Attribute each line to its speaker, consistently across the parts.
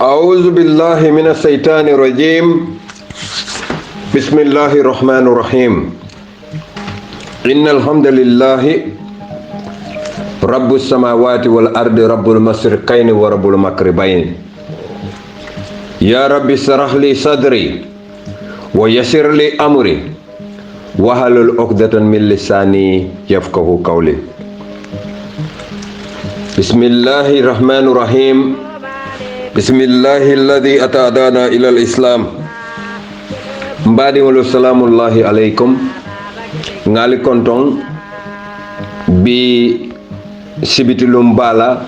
Speaker 1: أعوذ بالله من الشيطان الرجيم بسم الله الرحمن الرحيم إن الحمد لله رب السماوات والأرض رب المشرقين ورب المغربين يا رب اشرح لي صدري ويسر لي أمري واحلل عقدة من لساني يفقهوا قولي بسم الله الرحمن الرحيم بسم الله الذي أتانا إلى الإسلام mbadi salamu allahi alaikum ngali konton bi sibitilum bala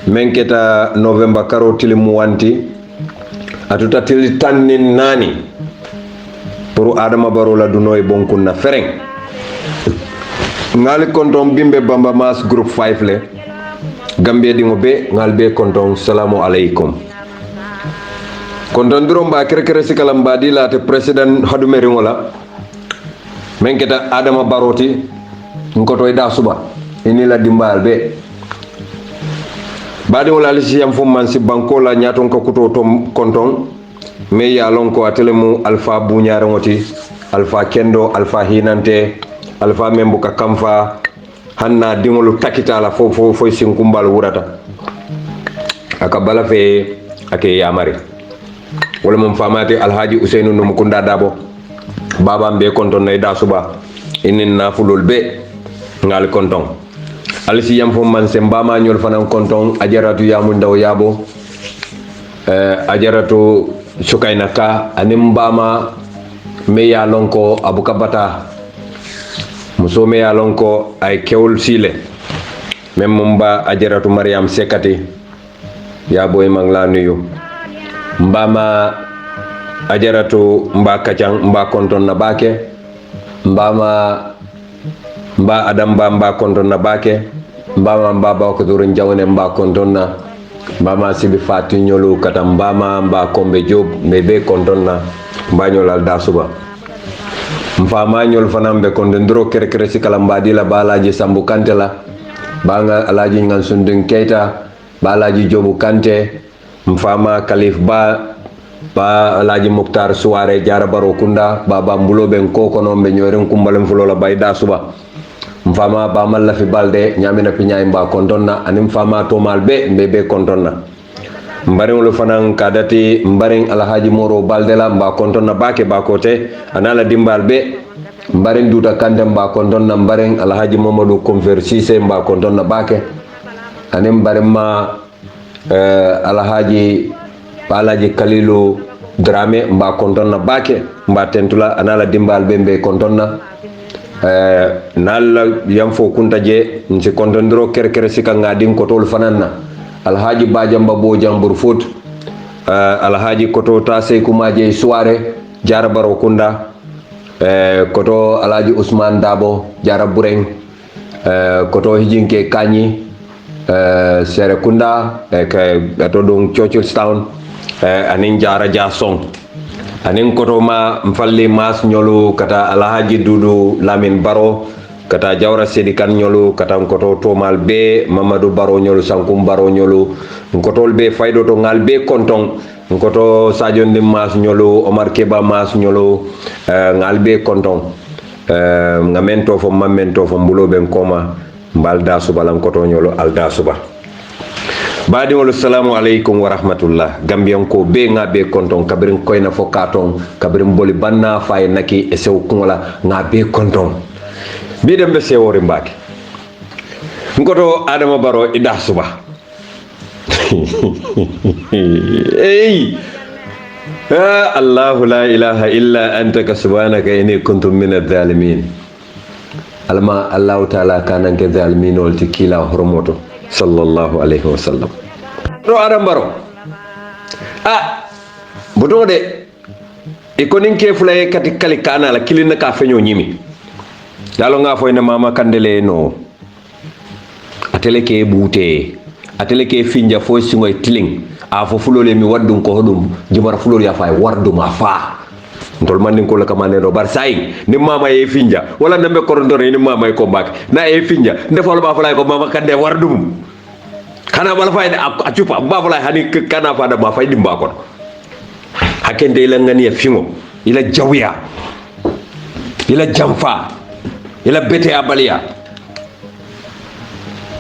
Speaker 1: menketa november karo tilimu wanti atuta tili tannin nani pour adama barola dunoy bonkun na fereng ngali konton bimbe bamba mas group 5 le Gambia di ngobe ngalbe konton salamu alaikum konton drum ba kere sikalam badi la te president hadumeri ngola menketa adama baroti ngoto da suba ini la dimbal be badi wala lisi yam fum man si banko la nyaton ko kuto tom konton me ya lon ko atelemu alfa buñare ngoti alfa kendo alfa hinante alfa membuka kamfa hanna dingolu takita la fo sinkumbal wurata aka bala fe ake yamari wala mum famati alhaji Usainu num kunda dabo baba mbe konton nay da suba inin nafulul be ngal konton alisi yam fo man se mbama ñol fanan konton ajaratu yamu ndaw yabo ajaratu Sukayna Ka anim mbama me ya lonko abuka bata muso me ya lonko ay kewul sile mem mumba ajaratu Mariam Sekati ya boy mang la nuyu mbama ajaratu mba kacang mba konton na bake mbama mba adam mba konton na bake mbama mba ko durun jawne mba konton na mbama sibi fati nyolu kata mbama mba kombe job mebe konton na mba nyolal da suba mfama ñol fanam be kon ndro kere kere si kala mbadi la balaji Sambu Kante la banga alaji ngan sundin Keita balaji Jobu Kante mfama Kalif ba alaji Muktar Suware Jara Baro Kunda baba mbulo ben koko no be ñoren kumbalem fulo la bayda suba mfama ba malla fi balde nyamina pi nyaay mba kontonna anim fama to malbe mbebe kontonna mbaring lu fanan kadati mbaring alhaji Moro balde la mba kontonna bake bakote anala dimbal be mbaring duta Kante mba kontonna mbaring alhaji Mamadou Konfer Cissé mba kontonna bake anim mbaring ma alhaji Kalilu Drame mba kontonna bake mba tentula anala dimbal be mbe kontonna nalla yam fo kunta je nsi kontondiro kere sika ngadin kotol fananna alhaji Bajamba Bo Jambur Fut alhaji koto ta Seykuma je Suware Jara Baro Kunda koto alhaji Ousmane Dabo Jara Bureng koto hijinke Kanyi Sere Kunda to don Churchilltown anin Jara Jasong anin koto ma mfalli mas nyolu kata alhaji Dudu Lamin Baro kata Jawra Sedikan nyolu kata koto tomal be Mamadou Baro nyolu Sankum Baro nyolu kotol be faydo to ngal be kontong koto Sadio Ndim mas nyolu Omar Keba mas nyolu ngal be kontong ngamento fo mamento fo mbulo ben koma mbalda suba lan koto nyolu alda suba baadi wala assalamu alaikum wa rahmatullah gambian ko be nga be konton kabirin koyna fo katon kabirin boli banna fay naki e sew kungola nga be konton bi dem be sewori mbaki ngoto Adama Barrow ida suba ey Allah la ilaha illa anta subhanaka inni kuntu minadh dhalimin alma Allah taala kanan ke dhalimin wal tikila hormoto sallallahu alaihi wasallam do Adama Barrow buto de ikonin ke fulaye kati kali kana la kilina ka feño nyimi dalo nga foyna mama kandele no atele ke bute atele ke finja fo singoy tiling a fo fulole mi waddum ko hodum jumar fulol ya fay wardum afa ndol man ko la kamane do bar say ni mama e finja wala nambe korondore ni mama e ko bak na e finja defal ba fulay ko mama kande wardum kana bala fayde a cupa ba fulay hani kana fada ma faydi mbakon hakende ila ngani ya fingo ila jawya ila jamfa ila bete abaliya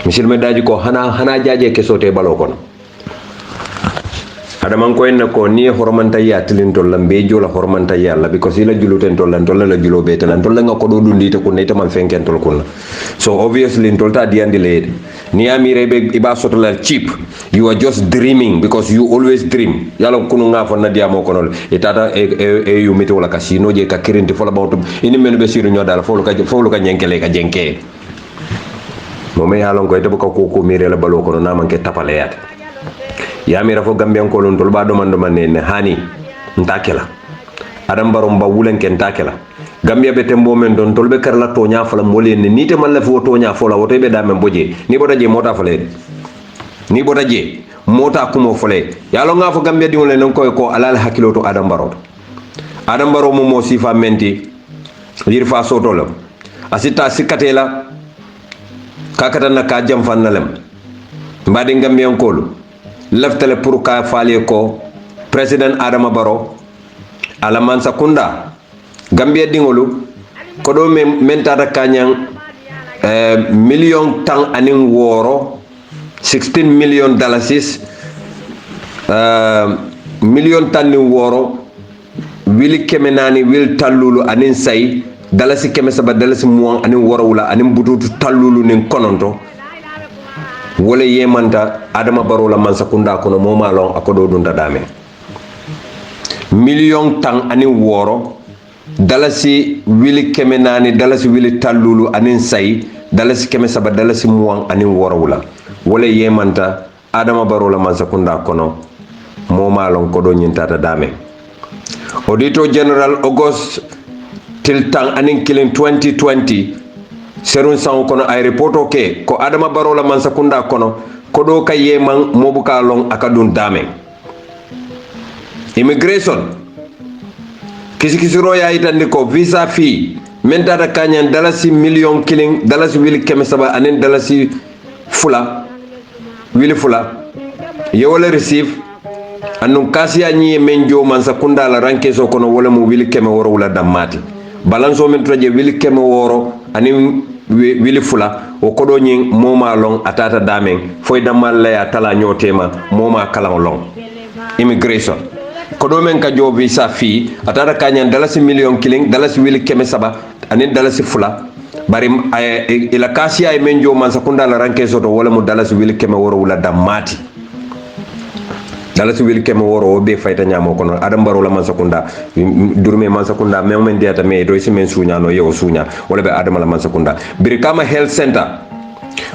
Speaker 1: misil me daji ko hana jaaje ke sote balo kono Adama ko en ko ni hormanta ya tilintol lambe jola hormanta ya la because ila juluten tolan tolan la julo be tan tolan nga ko do dundite ko neta man fenken tol ko so obviously tolta diandi lede ni amire be iba soto la cheap you are just dreaming because you always dream yalo kunu nga fo na diamo kono e tata e yu meto la casino je ka kirinti fo la bawto ini men be siru nyodal fo lu ka nyenkele ka jenke mo me yalo ko e to ko mire la balo kono na man ke tapale yat yamira fo gambian ko lon tol ba do man ne hani ntakela Adama Barrow mba wulen ken takela gambia be tembo men don tolbe karla to nya fala molen ni te man la fo to nya fola woto be da men boje ni boda je mota fale ni boda je mota kumo fale yalo nga fo gambia di wolen ko alal hakilo to Adama Barrow mo sifa menti yirfa soto la asita sikatela kakata na ka jam fannalem mbadi gambian ko leftale pour ka falie ko president Adama Barrow ala mansa kunda gambia dingolu ko do mentata kanyang million tang anin woro 16 million dollars million tan ni woro wili kemenani wil tallulu anin say dalasi keme saba dalasi muwan anin woro wala anin bututu tallulu nin kononto wala yemanta Adama Barrow la mansa kunda kono moma lon akodo dunda dame million tang ani woro dalasi wili kemenani dalasi wili tallulu anin say dalasi keme saba dalasi muwan anin woro wala yemanta Adama Barrow la mansa kunda kono moma lon kodo nyintata dame Auditor General August til tang anin kilin 2020 serun sang kono ay reporto ke ko Adama Barrow la mansa kunda kono kodo ka yeman mobuka long akadun dame immigration kisikisiro ya itandi ko visa fee men tata kanyan dalasi million killing dalasi wili keme saba anen dalasi fula wili fula ye wala receive anun kasiya nyi men jo man sakunda la ranke so kono wala mu wili keme woro wala damati balanso men toje wili keme woro anin wili fula o kodo nyin moma long atata damen foy damal la ya tala nyotema moma kala long immigration kodo men ka jo visa fee atata kanyan dalasi million killing dalasi wili keme saba anin dalasi fula bari ila kasiya e men jo man sakunda la ranke so to wala mu dalasi wili keme woro wala damati dalasi wili keme woro o be fayta nyamo kono adam baro la man sakunda durme man sakunda men diata me do si men sunya no yew sunya wala be adam la man sakunda biri kama health center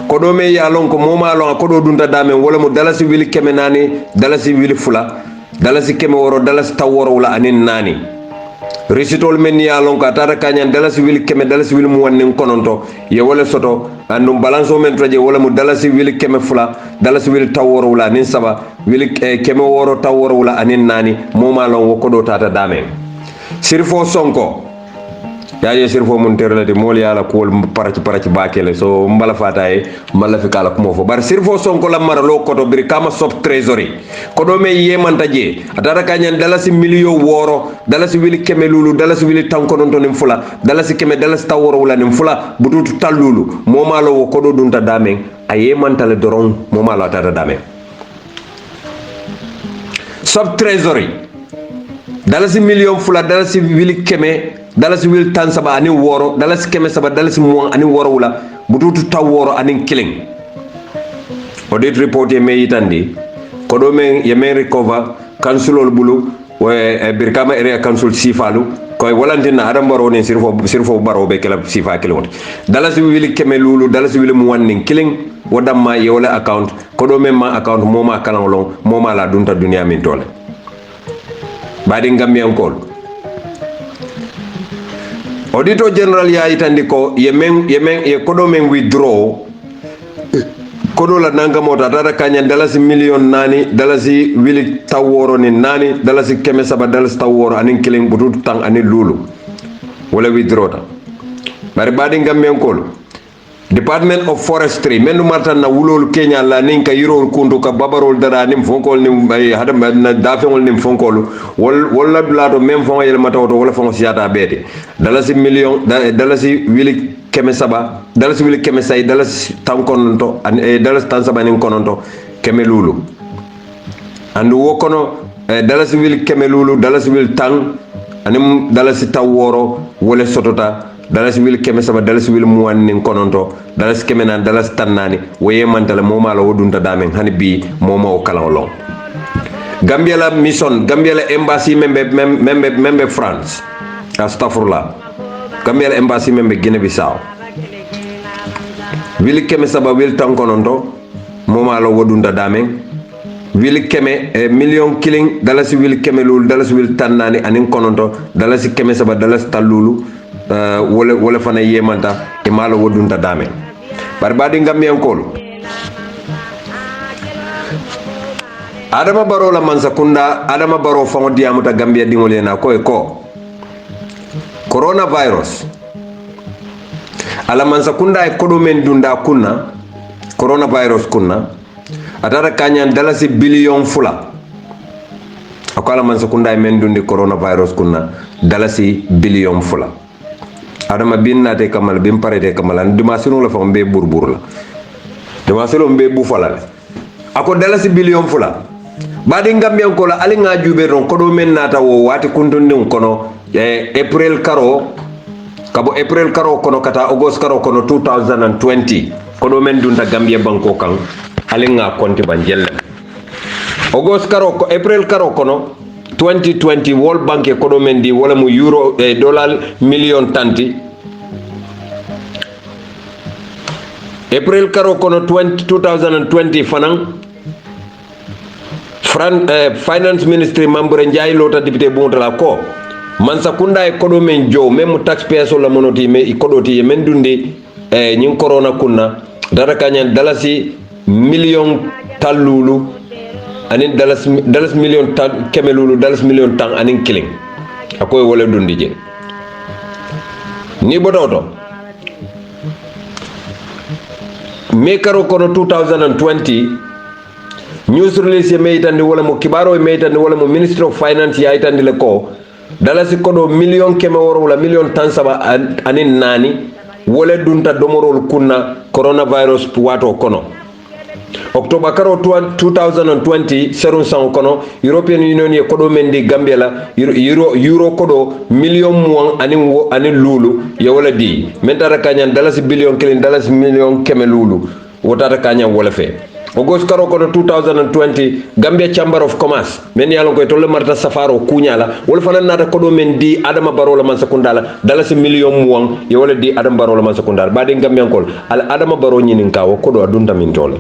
Speaker 1: ko do me ya lon ko moma lon ko do dunta dame wala mu dalasi wili keme nani dalasi wili fula dalasi keme woro dalasi taworo wala anin nani risitol men ya lon ko atata kanyan dalasi wili keme dalasi wili mu wannen kononto ye wala soto andum balanso men toje wala mu dalasi wili keme fula dalasi wili taworo wala nin saba wili keme woro taworo wala anin nani moma lon wo kodo tata dame sirfo sonko yaje sirfo mun terlati mol yala ko paraci bakele so mbala fataye mala fi kala ko mofo bar sirfo sonko la mara lo koto bir kama sop trésorier ko do me yemanta je atata kanyan dalasi million woro dalasi wili keme lulu dalasi wili tankonon to nim fula dalasi keme dalasi taworo wala nim fula bututu talulu moma lo wo kodo dunta damen ayemanta le doron moma lo atata damen sop trésorier dalasi million fula dalasi wili keme dalasi wil tan saba ani woro dalasi keme saba dalasi muang ani woro wala bututu taw woro ani killing audit report ye me yitandi ko do men ye men recover councilol bulu we birkama area council sifalu koy walantina adam baro ne sirfo baro be kala sifa kilon dalasi wil keme lulu dalasi wil mu wannin killing wadamma ye wala account ko do men ma account moma kalan long moma la dunta dunia min tole badi ngambian kol auditor general ya itandi ko yemen ye kodo men withdraw kodo la nanga mota tata kanya dalasi million nani dalasi wili taworo ni nani dalasi keme saba dalasi taworo anin killing bututu tang anin lulu wala withdraw ta bari badi ngambian kol Department of Forestry menu martan na wulol Kenya la ninka yirol kundu ka babarol dara nim fonkol nim hada na dafengol nim fonkol wala blado mem fon yel matawoto wala fon siata bede dalasi million dalasi wili keme saba dalasi wili keme say dalasi tankonto dalasi tan saba nin kononto keme lulu andu wokono dalasi wili keme lulu dalasi wili tan anim dalasi taworo wala sotota dalasi wil keme saba dalasi wil muwannin kononto dalasi keme nan dalasi tannani waye mantala moma la wodunta damen hani bi moma o kala long Gambia la mission Gambia la embassy membe France astaghfirullah Gambia la embassy membe Guinea Bissau wil keme saba wil tan kononto moma la wodunta damen wil keme million killing dalasi wil keme lul dalasi wil tannani anin kononto dalasi keme saba dalasi talulu wala fana yemanta e malo wodunta dame bar badi ngamiyan kol adama baro la mansa kunda adama baro fango diamuta Gambia dingole na ko coronavirus ala mansa kunda e kodo men dunda kunna coronavirus kunna atara kanyan dalasi billion fula akala mansa kunda e men dundi coronavirus kunna dalasi billion fula adama binna te kamal bim parete kamal dimasino la fam be burbur la dimasino be bu fala ako dalasi billion fula badi ngambian ko la ali nga jube ron ko do men nata wo wati kuntundin kono april karo kabo april karo kono kata august karo kono 2020 ko do men dunta Gambia banko kan ali nga konti banjelle august karo ko april karo kono 2020 World Bank e kodo men di wala mu euro dollar million tanti April karo kono 2020 fanan finance ministry membre Njai lota député buntala ko mansa kunda e kodo men jow même taxpayer so la monoti me e kodo ti men dundi nyin corona kunna dara kanyan dalasi million talulu anin dalas million tan kemelulu dalas million tan anin killing akoy wala dundi je ni bototo me karo kono 2020 news release meitandi wala mo kibaro meitandi wala mo ministry of finance ya itandi le ko dalasi kodo million keme woro wala million tan saba anin nani wala dunta domorol kunna coronavirus wato kono october karo 2020 serun san kono european union ye kodo mendi gambia la euro kodo million muang anin lulu ye wala di mentara kanyan dalasi billion kelin dalasi million keme lulu wotata kanyan wala fe August karo kono 2020 Gambia Chamber of Commerce men yalon koy tolle marta safaro kunyala wala fana nata kodo men di adama barola man sakundala dalasi million muang ye wala di adama barola man sakundala bade Gambia kol al adama baro nyinin kawo kodo adunta min tole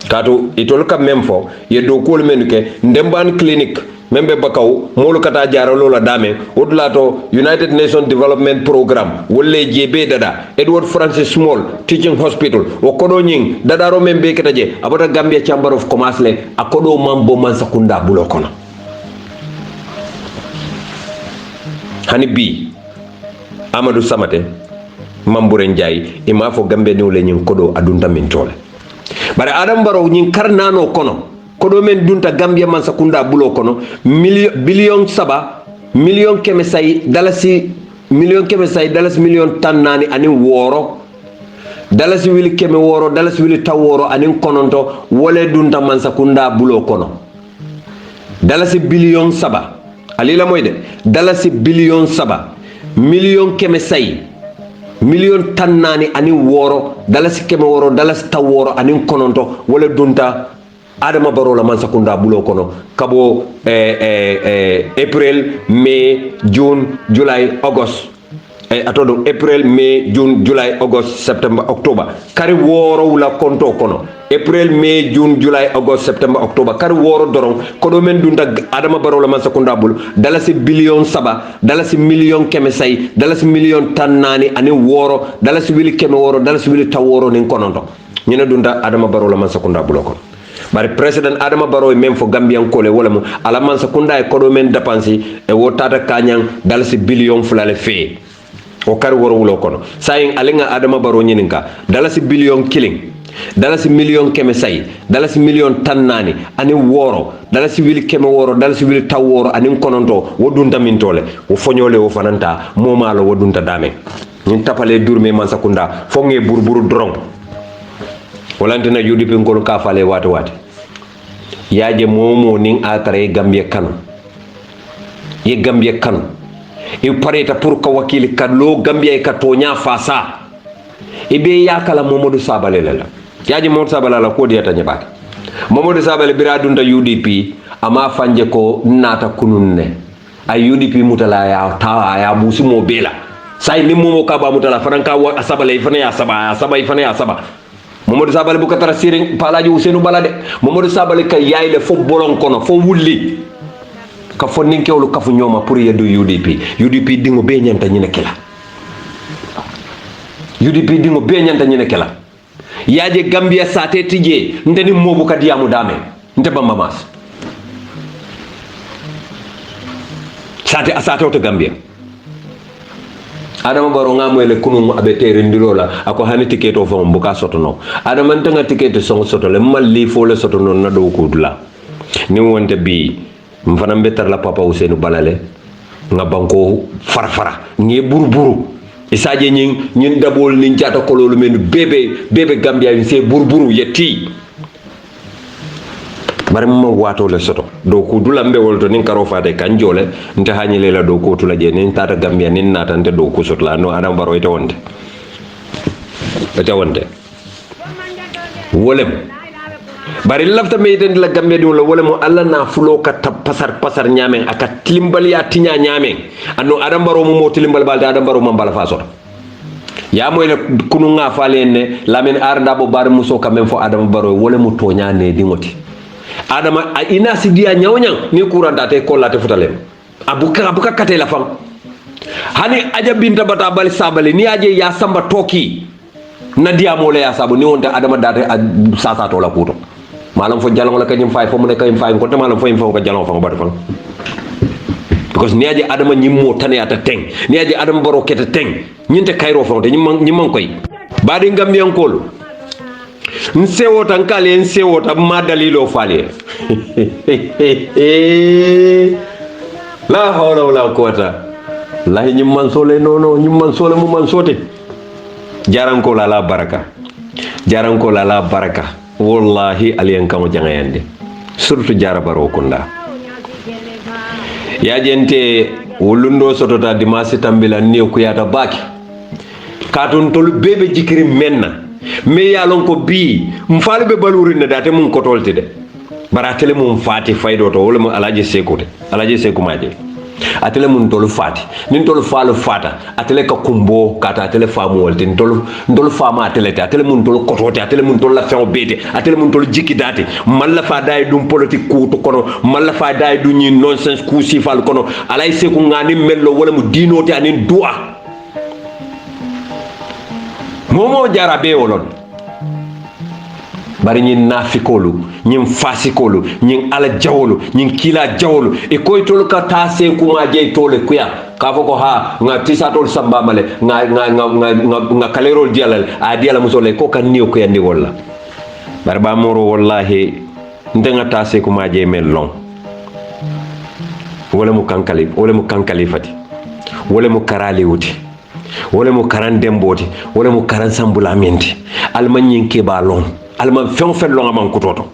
Speaker 1: kato itol kam même fo ye do kol men ke ndemban clinique membe bakaw molu kata jara lola dame wodlato United Nations Development Program wolle jebe dada Edward Francis Small Teaching Hospital o kodo nying dadaro membe ketaje abota Gambia Chamber of Commerce le akodo mambo man sakunda bulo kono hani bi Amadou Samate Mamboure Ndiaye ima fo Gambia ni wole nying kodo adunta min tole bare Adam Barrow nying karnano kono kodo men dunta Gambia man sakunda bulo kono billion saba million keme say dalasi million keme say dalasi million tan nani ani woro dalasi wili keme woro dalasi wili taw woro ani kononto wole dunta man sakunda bulo kono dalasi billion saba alila moyde dalasi billion saba million keme say million tan nani ani woro dalasi keme woro dalasi taw woro ani kononto wole dunta Adama Barrow la man sakunda bulo kono kabo April May June July August atodo April May June July August September October kari woro wula konto kono April May June July August September October kari woro dorong kodo men dunta Adama Barrow la man sakunda bulo dalasi billion saba dalasi million keme say dalasi million tan nani ani woro dalasi wili keme woro dalasi wili taw woro nin kononto ñene dunta Adama Barrow la man sakunda bulo kono bari president Adama Barrow même fo Gambian kole wala mo ala man sakunda e kodo men dépenser e wotata kanyang dalasi billion fulale fe o kar woro wulo kono sayin alenga Adama Barrow nyininka dalasi billion killing dalasi million keme say dalasi million tan nani ani woro dalasi wili keme woro dalasi wili taw woro ani kononto wodunta min tole wo foñole wo fananta momalo wodunta dame ñin tapale durme man sakunda fo nge burburu drong walantena UDP ngol ka fale wati yaje momo ning atare Gambia kanu ye Gambia kanu e pareta pour ko wakili kadlo Gambia e katonya fasa e be yakala Mamadou Sabale la yaje Mamadou Sabale la ko diata nyabati Mamadou Sabale bira dunta UDP ama fanje ko nata kununne ay UDP mutala ya tawa ya busimo bela say ni momo ka ba mutala franka wa Sabale fana ya saba fana ya saba Mamadou Sabale bu katara siring palaji Ousseynou Balade Mamadou Sabale ka yayle fo bolon kono fo wulli ka fo ninkewlu kafu ñoma pour yeddu UDP dingo be ñanta ñine kila UDP dingo be ñanta ñine kila yaje Gambia sate tije ndeni mobu ka diamu dame nte bamba mas sate to Gambia Adama Barrow ngamwele kunu abe terendilola ako hani ticket o fon buka sotono Adama ntanga ticket son sotole malli fole sotono na do kudula ni wonte bi mfana mbetar la papa Ousseynou Balale nga banko farfara ngi burburu isaje ñin dabol ni jata kololu men bebe Gambia ni se burburu yetti bare mo wato le soto do ko dula mbe wolto nin karo faade kan jole nta hañile la do ko tula je nin tata Gambia nin natante do ko sotla no Adama Barrow ite wonde wolem bari lafta me iten la Gambia di wala wolem alla na fulo ka pasar nyamen aka tilimbal ya tinya nyamen anno Adama Barrow mo tilimbal balde Adama Barrow mambala fa soto ya moy le kunu nga falene lamen arda bo bar muso ka men fo Adama Barrow wolem to nyaane di ngoti Adama ina sidia nyawnyang ni kuranta te kollate futalem abuka kate la fam hani aja binta bata bal sabale ni aje ya samba toki na diamo le ya sabu ni wonta Adama date sasa to la kuto malam fo jalong la kanyum fay fo mu ne kanyum fay ko te malam fo yim fo ko jalong fo bata fam because ni aje adama nyimmo tane ata teng ni aje adama baro keta teng nyinte kayro fonte nyimman koy badi gambiyankol nsewo tan kale nsewo tan ma dalilo fale la hawla wala quwata la nyimman sole nono nyimman sole mu man sote jaranko la baraka jaranko la baraka wallahi aliyan kamo jangayande surtout jarabaro kunda ya jente wulundo sotota dimasi tambila niyo kuyata baki katun tolu bebe jikiri menna me yalon ko bi mfalu be baluri na date mun kotolte de baratele mun fati faydo to wala mun alaji sekude alaji seku maje atele mun tolu fati nin tolu falu fata atele ka kumbo kata atele famu wolte tolu fama atele mun tolu kotote atele mun tolu la fen bete atele mun tolu jikki date malla fa day dum politique kuto kono malla fa day du ñi nonsense ku sifal kono alay seku ngani mello wala mu dinote anin dua momo jara be wolon bari ñin nafikolu ñin fasikolu ñin ala jawolu ñin kila jawolu e koy tol ka tase kuma jey tole kuya ka foko ha nga tisatol samba male nga kalerol dialal a diala musole ko kan niyo ko yandi wala bari ba moro wallahi ndenga tase kuma jey mel long wala mu kankali fati wala mu karali wuti wala mu karan demboti wala mu karan sambulamenti almanyin ke balon alman fen long aman kutoto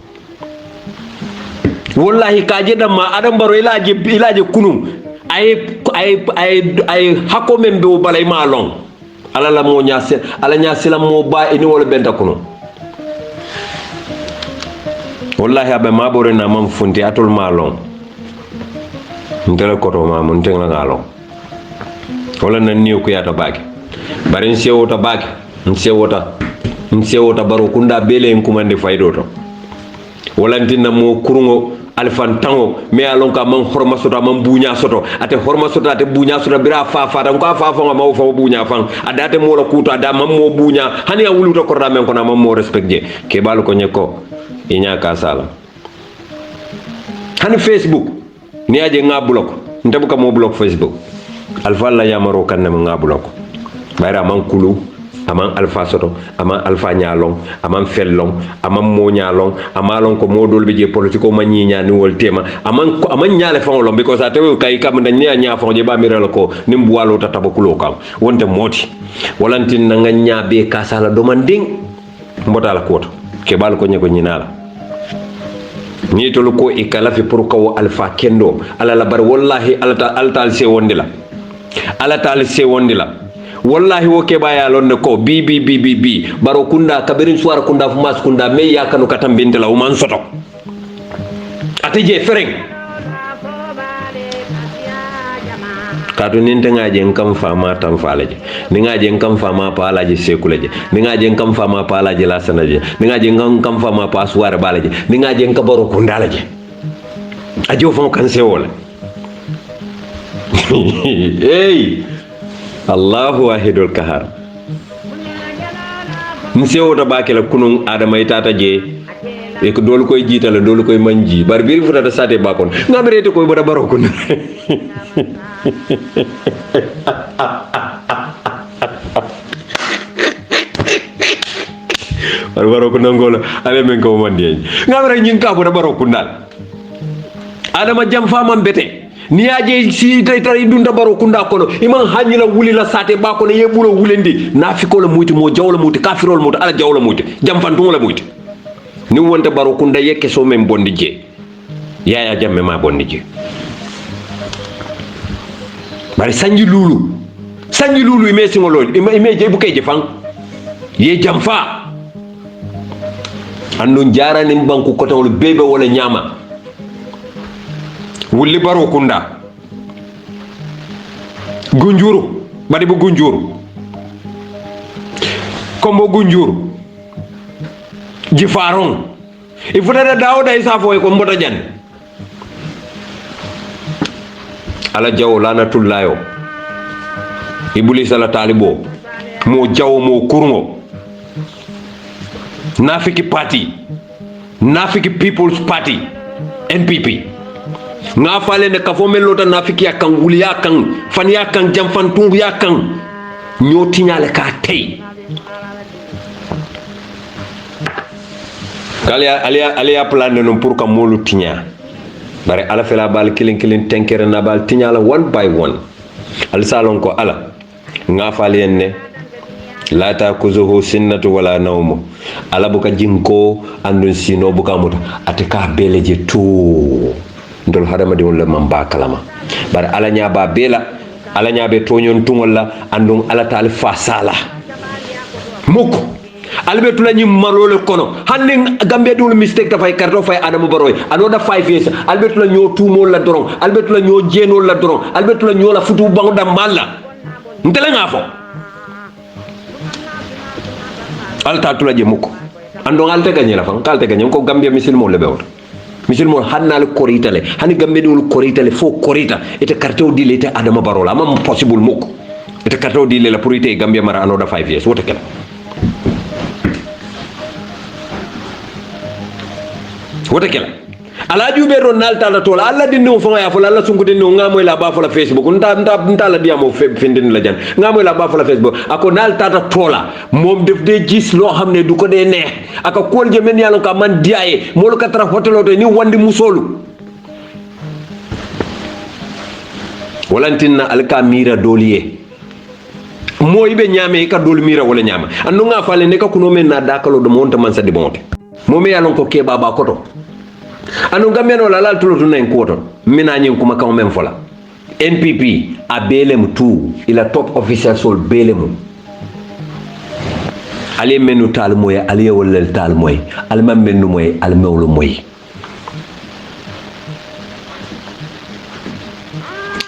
Speaker 1: wallahi kaje damma adam baro ilaje kunum ay hako men be balay malon ala la mo nyaase ala nyaase la mo ba ini wala benta kunum wallahi abe mabore na mam funti atol malon ndela koto ma mon teng la ngalon wala nan niyo ko yata baki bari nsewota baki nsewota baro kunda bele en kumande faydo to wala tinna mo kurungo alfan tango me alon ka man horma soto man bunya soto ate horma soto ate bunya soto bira fa tan ko fa ma fa bunya fan adate mo la kuto ada man mo bunya hani ya wuluto ko ramen ko na man mo respect je ke bal ko nyeko inya ka sala hani Facebook ni aje ngabuloko ntabu ka mo block Facebook alfa la yamaro kanne nga buloko bayra man kulu aman alfa soto aman alfa nyalong aman fellong aman mo nyalong amalon ko modol be je politiko man nyinya ni wol tema aman nyale fon lom because atewe kay kam dañ nya fon je ba miral ko nim buwalo tatabakulo kam wonte moti walantin na nga nyaabe kasala do man ding mbotala ko ke bal ko nyego nyinala ni tolu ko ikala fi pour ko alfa kendo ala la bar wallahi alta se wondila ala taal se wondila wallahi wo ke baya lonne ko bi baro kunda kabirin suwar kunda fumas kunda me ya kanu katam bintela o man soto atije fereng kadu ninte ngaje ngam fama tam falaje ni ngaje ngam fama palaje sekulaje ni ngaje ngam fama palaje lasanaje ni ngaje ngam fama pa suwar balaje ni ngaje ngam baro kundalaje ajo fon kan se wala hey Allahu wahidul kahar nsewo ta bakela kunun adama itata je e ko dol koy jital dol koy manji bar bir futata sate bakon ngabrete koy boda baro kun baro kun ngolo ale men ko mandi ngabre nyin ka boda baro kun dal adama jam famam bete ni aje si tay dunda baro kunda kono iman hanyila wulila sate ba kono yebulo wulendi nafiko la muti mo jawla muti kafirol muti ala jawla muti jamfantu la muti ni wonta baro kunda yekke so men bondi je yaya jamme ma bondi je bari sanji lulu ime singolol ime je bukay je fang ye jamfa andun jarani banku kotawol bebe wala nyama wulli baro kunda gunjuru badi bu gunjuru kombo gunjuru jifaron ifutata dawda isa foy ko mbota jan ala jaw lanatullayo iblis ala talibo mo jaw mo kurmo nafiki party nafiki people's party NPP nga fale ne kafo men lota nafiki ya kan wuliya kan faniya kan jamfan tungu ya kan nyoti nyale ka tay kala aliya plan non pour ka molu tinya bare ala fela bal kilin tenkere na bal tinya la one by one al salon ko ala nga fale ne la ta kuzuhu sinnatu wala nawmu ala buka jinko andun sino buka muta atika beleje tu ndol hadama de wala mamba kalama bar ala nya ba bela ala nya be tonyon tungolla andun ala tal fasala muko albetu la nyim marole kono hande gambe dul mistake da fay karto fay adamu baroy anoda 5 years albetu la nyo tumo la doron albetu la nyo jeno la doron albetu la nyo la futu bangda malla ntele nga fo alta tula je muko andon alte gagné la fan kalte gagné ko gambia musulmo le bewta musulmo hannal koritale hani gambe dul koritale fo korita ete karto dile ete adama barola mam possible muko ete karto dile la pour ite gambia mara anoda 5 years wote kala wote kala ala jube ron nalta la tola alla dinno fo ya fo alla sunkude no ngamoy la ba fo la facebook nta la diamo fendin la jan ngamoy la ba fo la facebook ako nalta ta tola mom def de gis lo xamne du ko de neex aka kol je men yalla ka man diaye mol ka tra hotelo to ni wandi musolu walantinna alka mira doliye moy be nyame ka dol mira wala nyama andu nga fale ne ka kuno men na dakalo do monta man sa di bonte momi yalla ko ke baba koto anu gameno la lal tulo tunen koto mina nyin kuma kan men fola NPP a belem tout ila top official sol belem ali menu tal moy ali wala tal moy al mam menu moy al mewlo moy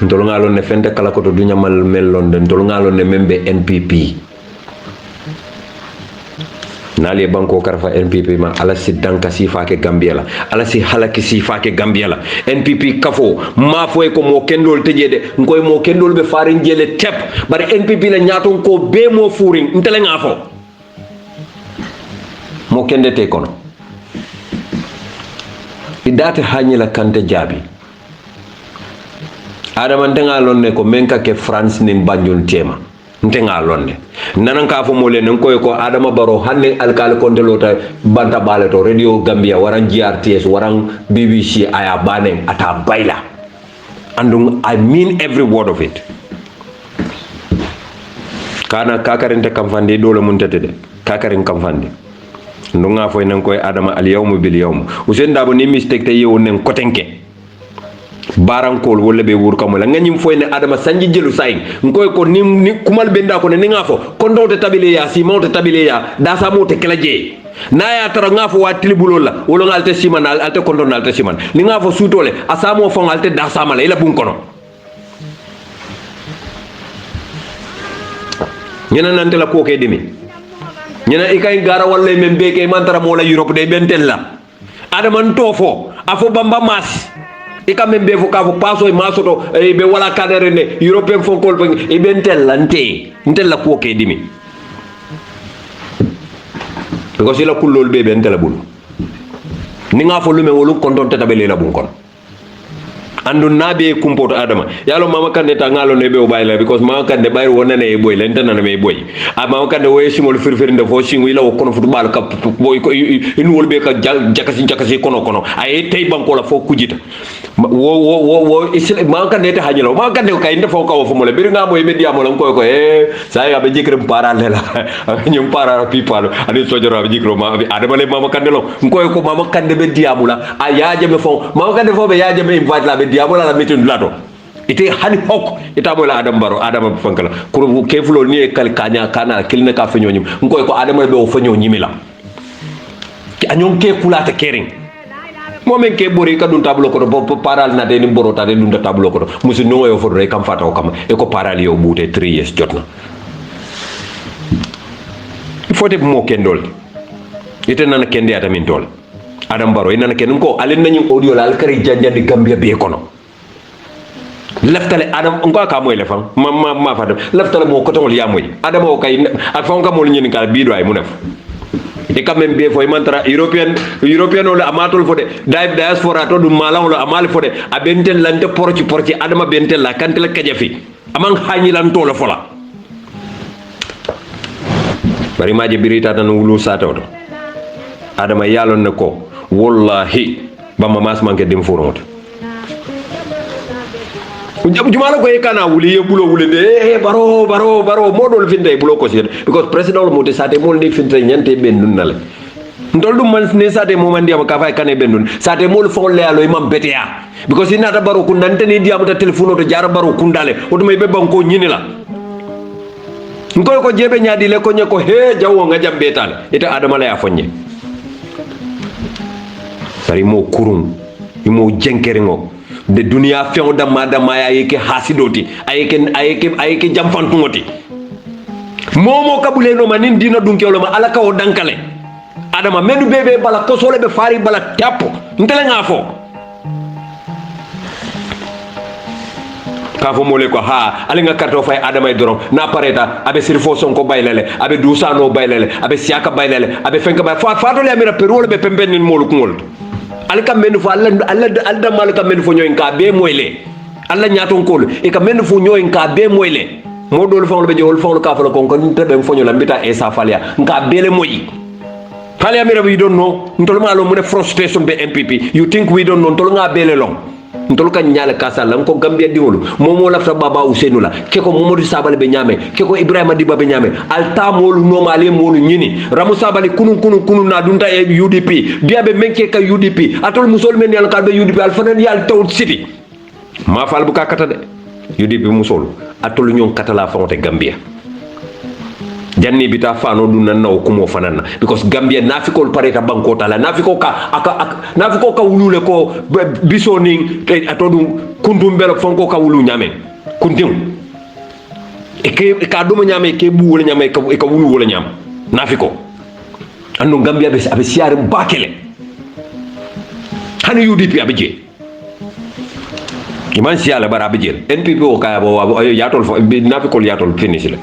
Speaker 1: ndol ngalo ne fende kala ko to dunya mal melon den ndol ngalo ne membe NPP nali banko karfa NPP ma ala si danka si fake Gambia la ala si halaki si fake Gambia la NPP kafo ma foy ko mo kendol tejede ngoy mo kendol be farin jele tep bari NPP la nyaton ko be mo furing ntele ngafo mo kendete kono idate hanyila kante jabi adama ndenga lonne ko menka ke France nin banjul tema ntenga lonne nanan ka fo mo len ko ko adama baro hanne alkal kontelota banta baleto radio Gambia waran GRTS waran BBC aya banen ata bayla andum I mean every word of it kana kakarinte kam fande dole mun tete kakarin kam fande ndunga fo nan koy adama al yawmu bil yawm usen dabo ni mistake te yew nen kotenke barankol wala be wur kamola nganyim foyne adama sanji jelu say ngoy ko ni kumal benda ko ne ngafo kondo te tabile ya si monte tabile ya da sa mote kelaje na ya tara ngafo wa tribulola wolo ngalte simanal alte kondo nalte siman ni ngafo sutole asamo fo ngalte da sa mala ila bun kono nyana nante la ko ke demi nyana ikay gara walla membe ke mantara mola Europe de bentella adama ntofo afo bamba mas ika membe fo ka fo paso e masoto e be wala kadere ne european fonkol e ben tellante ntella ko ke dimi ko sila kullol be ben tella bul ni nga fo lume wolu konton tata be lela bun kon andu nabe kumpoto adama yalo mama kande ta ngalo ne be o bayla because mama kande bayro wonane e boy len tanana me boy a mama kande woy simol firfirinde fo singu ila o kono futu bal ka boy ko in wolbe ka jakasi kono ay tay banko la fo kujita wo isle mama kande ta hanyelo mama kande kay nda fo ka fo mo le bir nga moy media mo lan ko sa ya be jikre parallel nyum para people ani sojoro be jikro ma adama le mama kande lo ko mama kande be diamula a yaaje me fo mama kande fo be yaaje me invite la be diabola la metin lato ite hani hok ita bola adam baro adam fankala ko kefulo ni e kal kanya kana kilne ka fanyo nyim ngoy ko adam be o fanyo nyimila ki anyon ke kulata kering momen ke bori ka dun tablo ko bo paral na de ni borota de dun tablo ko musu no yo fodre kam fata o kam e ko paral yo bute 3 years jotna fote mo kendol ite nana kende ata min tol adam baro ina ken ko alen nañu audio la alkari janjandi Gambia be kono leftale adam ko ka moy lefam ma fa leftale mo ko tongol ya moy adam o kay ak fon ka mo ñini kala bi do ay mu nef e quand même be fo mantra european ole amatol fo de diaspora to dum malang lo amal fo de a benten lante porci adama benten la kantel kajafi amang hanyi lan to la fola bari maje birita tan wulu sataw to adama yalon ne ko wallahi bamba mas manke dem foronto jumala ko e kana wuli e bulo wuli de baro modol finde bulo ko sir because president mo te sate mol ni finde nyante ben nun nala ndol dum man ne sate mo man diam ka fay kane ben nun sate mol fon le alo imam betea because ina ta baro kun nante ni diam ta telephone to jara baro kun dale o dum be banko nyini la ngol ko jebe nyaadi le ko nyako he jawo nga jambe tal ita adama la ya fonye sari mo kurun imo jenkeringo de dunia feŋo dama ya yeke hasidoti ayeke jamfantungoti momo kabule no manin dina dunkewlo ma ala ka o dankale adama menu bebe bala kosole be fari bala tapo ntele nga fo ka fo mole ko ha ali nga karto fay adama e dorom na pareta abe sirfo sonko baylele abe dusano baylele abe siaka baylele abe fenka bay fato le amira perwol be pemben molu kungol alka men fo alla mal ka men fo nyoy ka be moyle alla nyaton kol e ka men fo nyoy ka be moyle modol fo be jol fo ka fo ko ko tebe fo nyola mbita e sa falia ka bele moyi falia mi we don't know ntol ma lo mu ne frustration be MPP you think we don't know ntol nga bele long ntol ka nyaala kasala ko gambia diwolu momo lafta baba Ousseynou la keko Momodou Sabali be nyame keko Ibrahima Diba be nyame alta molu normale molu nyini Ramou Sabali kunu na dunta e UDP diabe menke ka UDP atol musol men yal kalbe UDP alfanan yal tawt city ma fal bu ka kata de UDP musol atol nyon kata la fonte gambia janni bita fano dunna naw kumo fanana because gambia nafikol pareta banko tala nafiko ka wulule ko bisoning atodum kundum belo fonko ka wulu nyame kundim e ka dum nyame ke bu wala nyame e ka wulu wala nyam nafiko ando gambia be abe siare bakele hani UDP abe je iman siala bara abe je NPP o ka bo yatol nafikol yatol finish la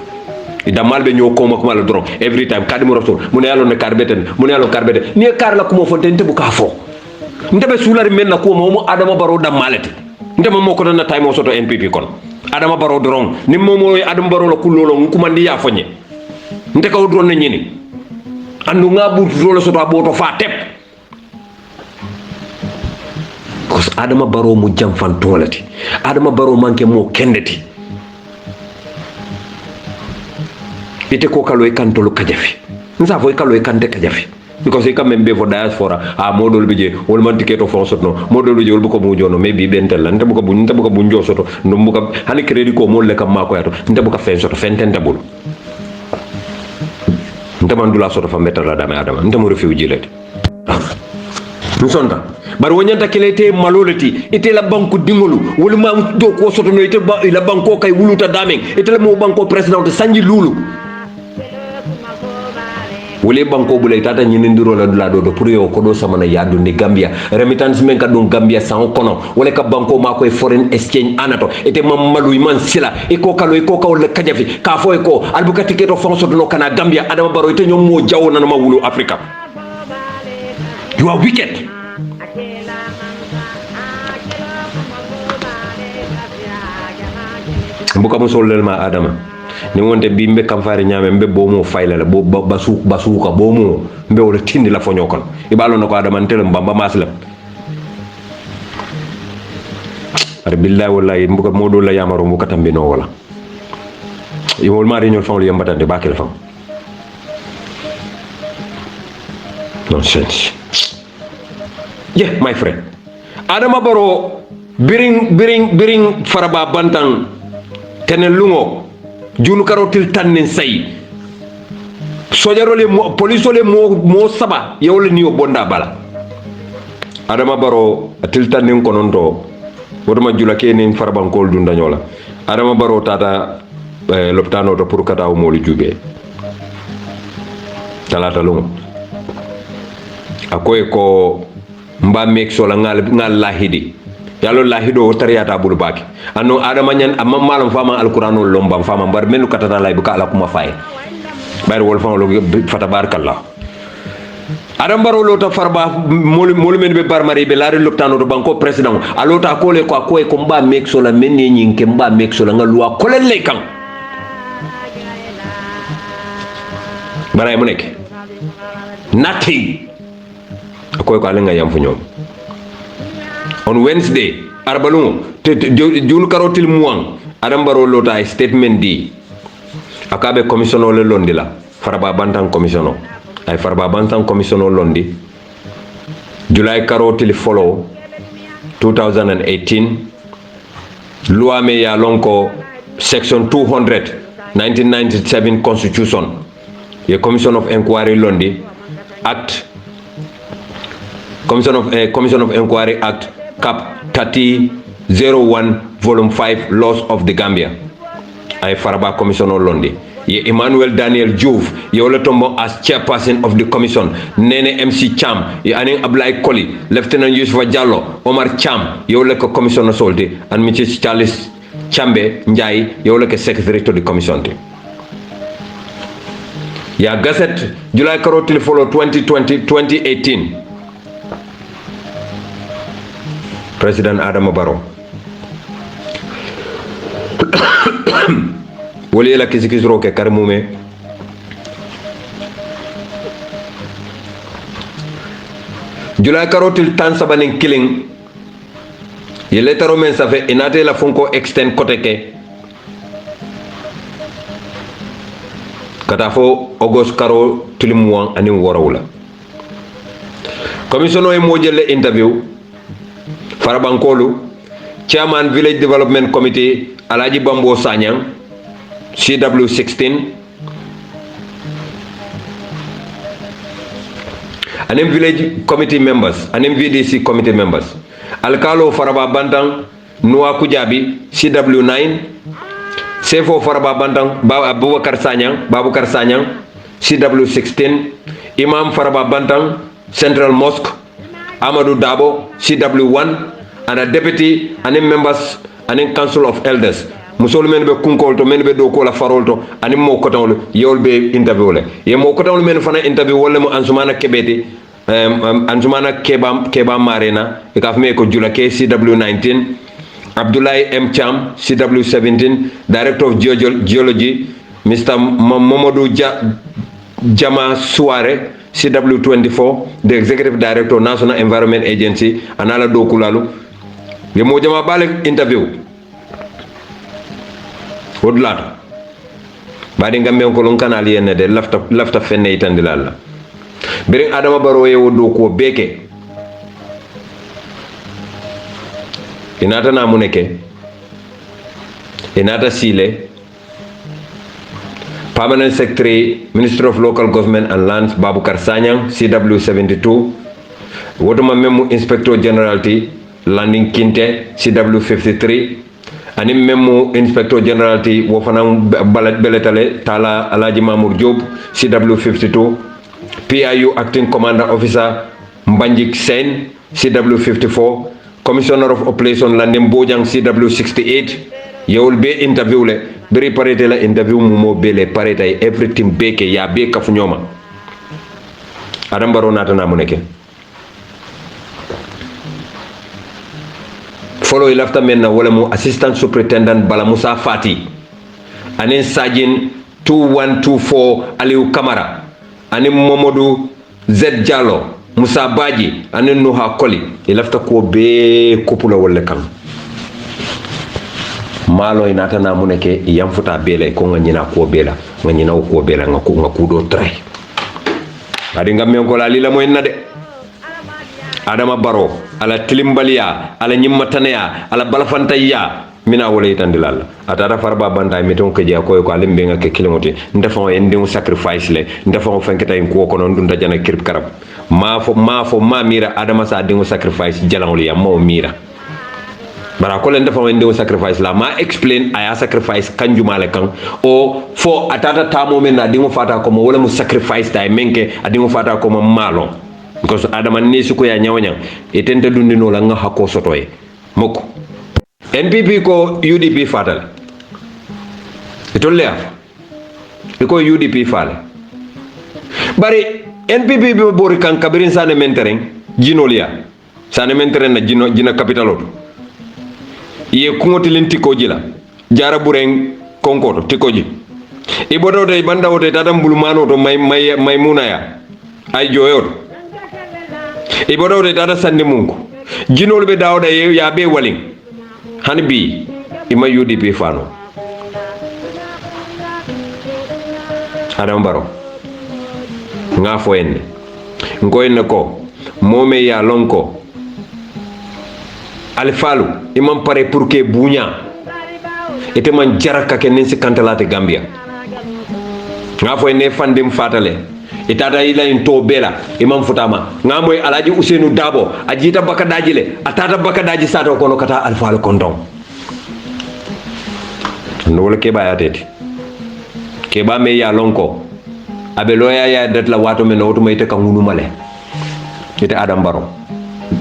Speaker 1: ida malbe ñoo ko makuma la dron every time kadimu rasul mun yalo ne karbeten mun yalo karbeten ni kar la kumo fonte nte bu ka fo ndebe sulari men na ko mo adama baro da malete ndema moko na time o soto NPP kon adama baro dron ni momo adama baro la kulolo kuma ndi ya fonye nte ka dron ne nyini andu nga bu rolo soto aboto fa tep kos adama baro mu jam fan tolati adama baro manke mo kendeti ite ko kalo e kantolo kajafi nsa fo e kalo e kante kajafi because e kam membe fo diaspora modol bije wol man tiketo fo sotno modol bije wol buko mu jono maybe bentel la nte buko bu njo soto ndum buko hani credit ko mol le kam mako yato nte buko fen soto fentente bul nte mandula soto fa metal la dame adama nte mo refiu jilete nsonda bar wonyanta kelete maloleti ite la banku dingolu wol ma do ko soto no ite la banko kay wuluta dame ite la mo banko president sanji lulu wole banko bulay tata nyinindiro la dula do pour yo ko do samana yadu ni Gambia remittance men ka don Gambia san kono wole ka banko ma koy foreign exchange anato ete mamadou man sila e ko kalo e ko kawle kajafi ka fo e ko albukati keto fonso do kana Gambia adama baro ite nyom mo jawo na ma wulu Africa you are wicked mbuka musol lel ma adama ni wonte bimbe kam faare nyame mbe bomo faylala bo basuka bomo mbe wala tindi la fonyo kon ibalo nako adama ntele mbamba maslam ar billahi wallahi mbuka modo la yamaro mbuka tambino wala yimol mari ñol fawol yambatande bakel fam nonsense yeah my friend adama baro biring faraba bantan tenen lungo junu karotil tannen say sojarole polisole mo saba yewle niyo bonda bala adama baro atil tannen kononto woduma jula kenen farabankol dunda nyola adama baro tata loptano to pour kata mo lu jube talata lungo akoy ko mba mek so la ngal lahidi yalo lahido tariyata bulu baki anno adama nyan amma malam fama alqur'ano lomba fama bar menu katata lay buka ala kuma fay bayr wol fama lo fata barakallah adam baro lota farba molu men be barmari be laari loptano do banko president alota ko le ko ko mba make so la men ni nyinke mba make so la ngalwa ko len lay kan baray mu nek nothing ko alenga yam fu ñom on Wednesday arbalungo te junu karotil muang adam baro lota statement di akabe commissioner le londi la farba bantan commissioner ay farba bantan commissioner londi July karotil follow 2018 loi me ya lonko section 200 1997 constitution ye commission of inquiry londi act commission of inquiry act cap 3001 volume 5 laws of the Gambia ay farba commissioner londi ye Emmanuel Daniel Diouf ye wala tombo as chairperson of the commission Nene MC Cham ye anin Ablay Koli Lieutenant Yusufa Diallo Omar Cham ye wala ko commissioner soldi and Mrs. Charles Chambe Njai ye wala ko secretary to the commission te ya Gazette July karotil follow 2018 President Adama Barrow woli la kisikisro ke karmume July karotil tan sabanin killing ye letaro men safe inate la fonko extend kote ke kata fo August karo tilimwan ani worawula commissioner e mojelle interview farabankolu chairman village development committee Alaji Bambo Sanyang CW16 anem village committee members anem VDC committee members alkalo faraba bantang Noa Kujabi CW9 Sefo faraba bantang Babukar Sanyang CW16 Imam faraba bantang Central Mosque Amadou Dabo CW1 and a deputy anem members anem council of elders musol men be kunkol to men be do ko la farol to ani mo koton yol be interview le ye mo koton men fana interview wala mo ansumana kebeti ansumana keba marena e ka fme ko jula ke CW19 Abdoulaye M Cham CW17 director of geology Mr. Momodou Jama Suare CW24 the executive director National Environment Agency anala do kulalu ye mo jama balek interview wodlat badi ngambe ko lon kanal yenne de lafta fenne itandilalla bere Adama Barrow ye wodo ko beke inata na muneke inata sile permanent secretary Minister of Local Government and Lands Babukar Sanyang CW72 wotuma memu inspector generality Landing Kinte CW53 ani memu inspector generality wo fanam beletale Tala Alaji Mamour Diop CW52 PIU acting commander officer Mbanjik Sen CW54 commissioner of operation Landing Bojang CW68 yewul be interview le beri parete la interview mo bele parete everything beke ya be kafu nyoma Adam Barrow nata na muneke follow ilafta menna wala mu assistant superintendent Bala Musa Fati anen Sajin 2124 Aliou Kamara anen Momodou Z Diallo Musa Baji anen Nuha Koli ilafta ko be kopula wala kan malo inata na muneke yamfuta bele ko nganyina ko bela nganyina ko bela ngaku do tray adi ngamen ko la lila moy na de Adama Barrow ala tilimbalia ala nyimmataniya ala balfantaya mina wala itandilal atara farba banda meton ke ja ko alimbe ngake kilomoti ndafon en ndum sacrifice le ndafon fanketa en ko kono ndunda jana kirb karab ma mira Adama sa dingo sacrifice jalanul ya mo mira bara ko len ndafon en ndum sacrifice la ma explain aya sacrifice kanjuma le kan o fo atata tamo men na dingo fata ko mo wala mu sacrifice tay menke adingo fata ko mo malo because Adama ni suko ya nyawanya itente dundino la nga hako sotoy moko NPP ko UDP fatal ito lea iko UDP fal bari NPP be bori kan kabirin sane mentering jinolia sane menteren na jina capitaloto ye kungoti len tikoji la jara buren konkoto tikoji ibodo de banda wote tadam bulmano to may munaya ay joyoto ibodo de tada sande mungu jinol be dawda ya be walin hanbi ima UDP fano adam baro nga fo enne ngoyne ko momé ya lonko alfalu imam pare pour que buña ete man jaraka ke nensi kantalate Gambia nga fo enne fandim fatale itata ila into bela imam futama nga moy alaji Ousseynou Dabo ajita bakadaji le atata bakadaji sato kono kata alfalu kondon ndole ke bayateti ke ba me ya lonko abe loya ya dat la wato men woto mayte kan ngunu male ite adam baro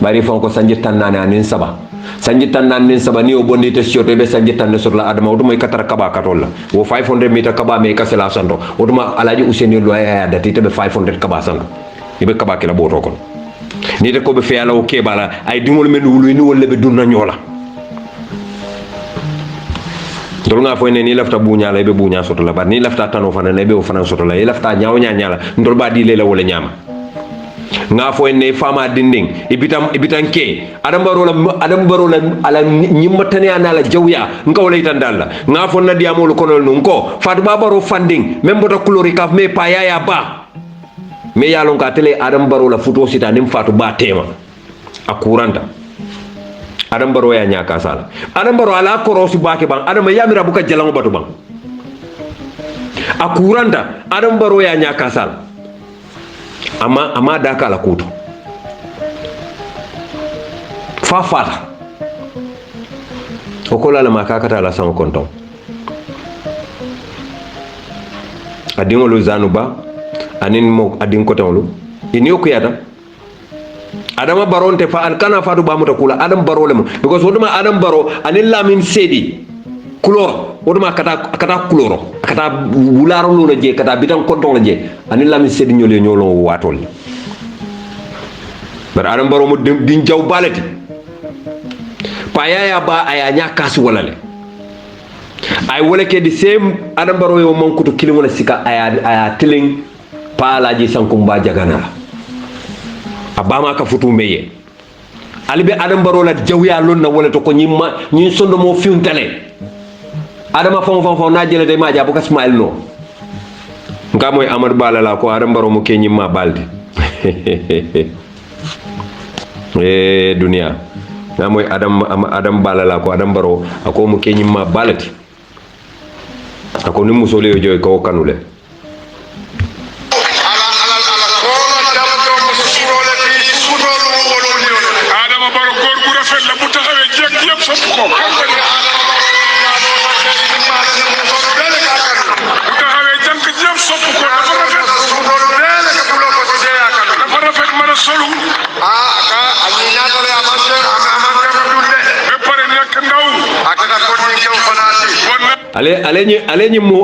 Speaker 1: bari fonko sanji tannane anin saba sanji tannane nin saba ni o bondi te shoto be sanji tanne sur la adama woto may katara kaba katolla wo 500 meter kaba me kasela sando woto ma alaji Ousseynou loya ya dat ite be 500 kaba sando ibe kaba kila boto kon ni te ko be feyala o kebala ay dingol men wulu ni wolle be dunna nyola ndol nga foy ne ni lafta buña la be buña soto la ba ni lafta tano fana ne be o fana soto la e lafta nyaaw nyala ndol ba di lela wala nyama nga foy ne fama dinding ibitan ke adam baro la ala nyimmatane ana la jawya nga wala itan dalla nga fo na diamol kono non ko fatu baro funding même bota couleur kaf me pa ya ba me ya lon ka tele adam baro la futo sita nim fatu ba tema akuranta adam baro ya nyaka sala adam baro ala korosi bake bang adam yamira buka jalango batu bang akuranta adam baro ya nyaka sala ama daka la kuto fafata okola la makakata la san konton adingo lo zanuba anin mo adin kotonlu ini okuyata adama baronte fa alkana fatu bamuta kula adam baro lemo because woduma adam baro anil lamin sedi kuloro woduma kata kuloro kata wularo lo je kata bitan konton je anil lamin sedi nyolo watol bar adam baro mo din jaw balati payaya ba aya nyakasu walale ay wala ke di same adam baro yo mankuto kilimona sika aya tiling palaji sankumba jagana abama ka futu meye alibe adam baro la jawya lonna wala to ko ñi sondo mo fiuntale adama fon na jele de maja bu ka Ismail no nga moy Amadou Bala la ko adam baro mo ke ñi ma balde dunia nga moy adam Bala la ko adam baro ako mo ke ñi ma balati ako ni musole yo joy ko kanule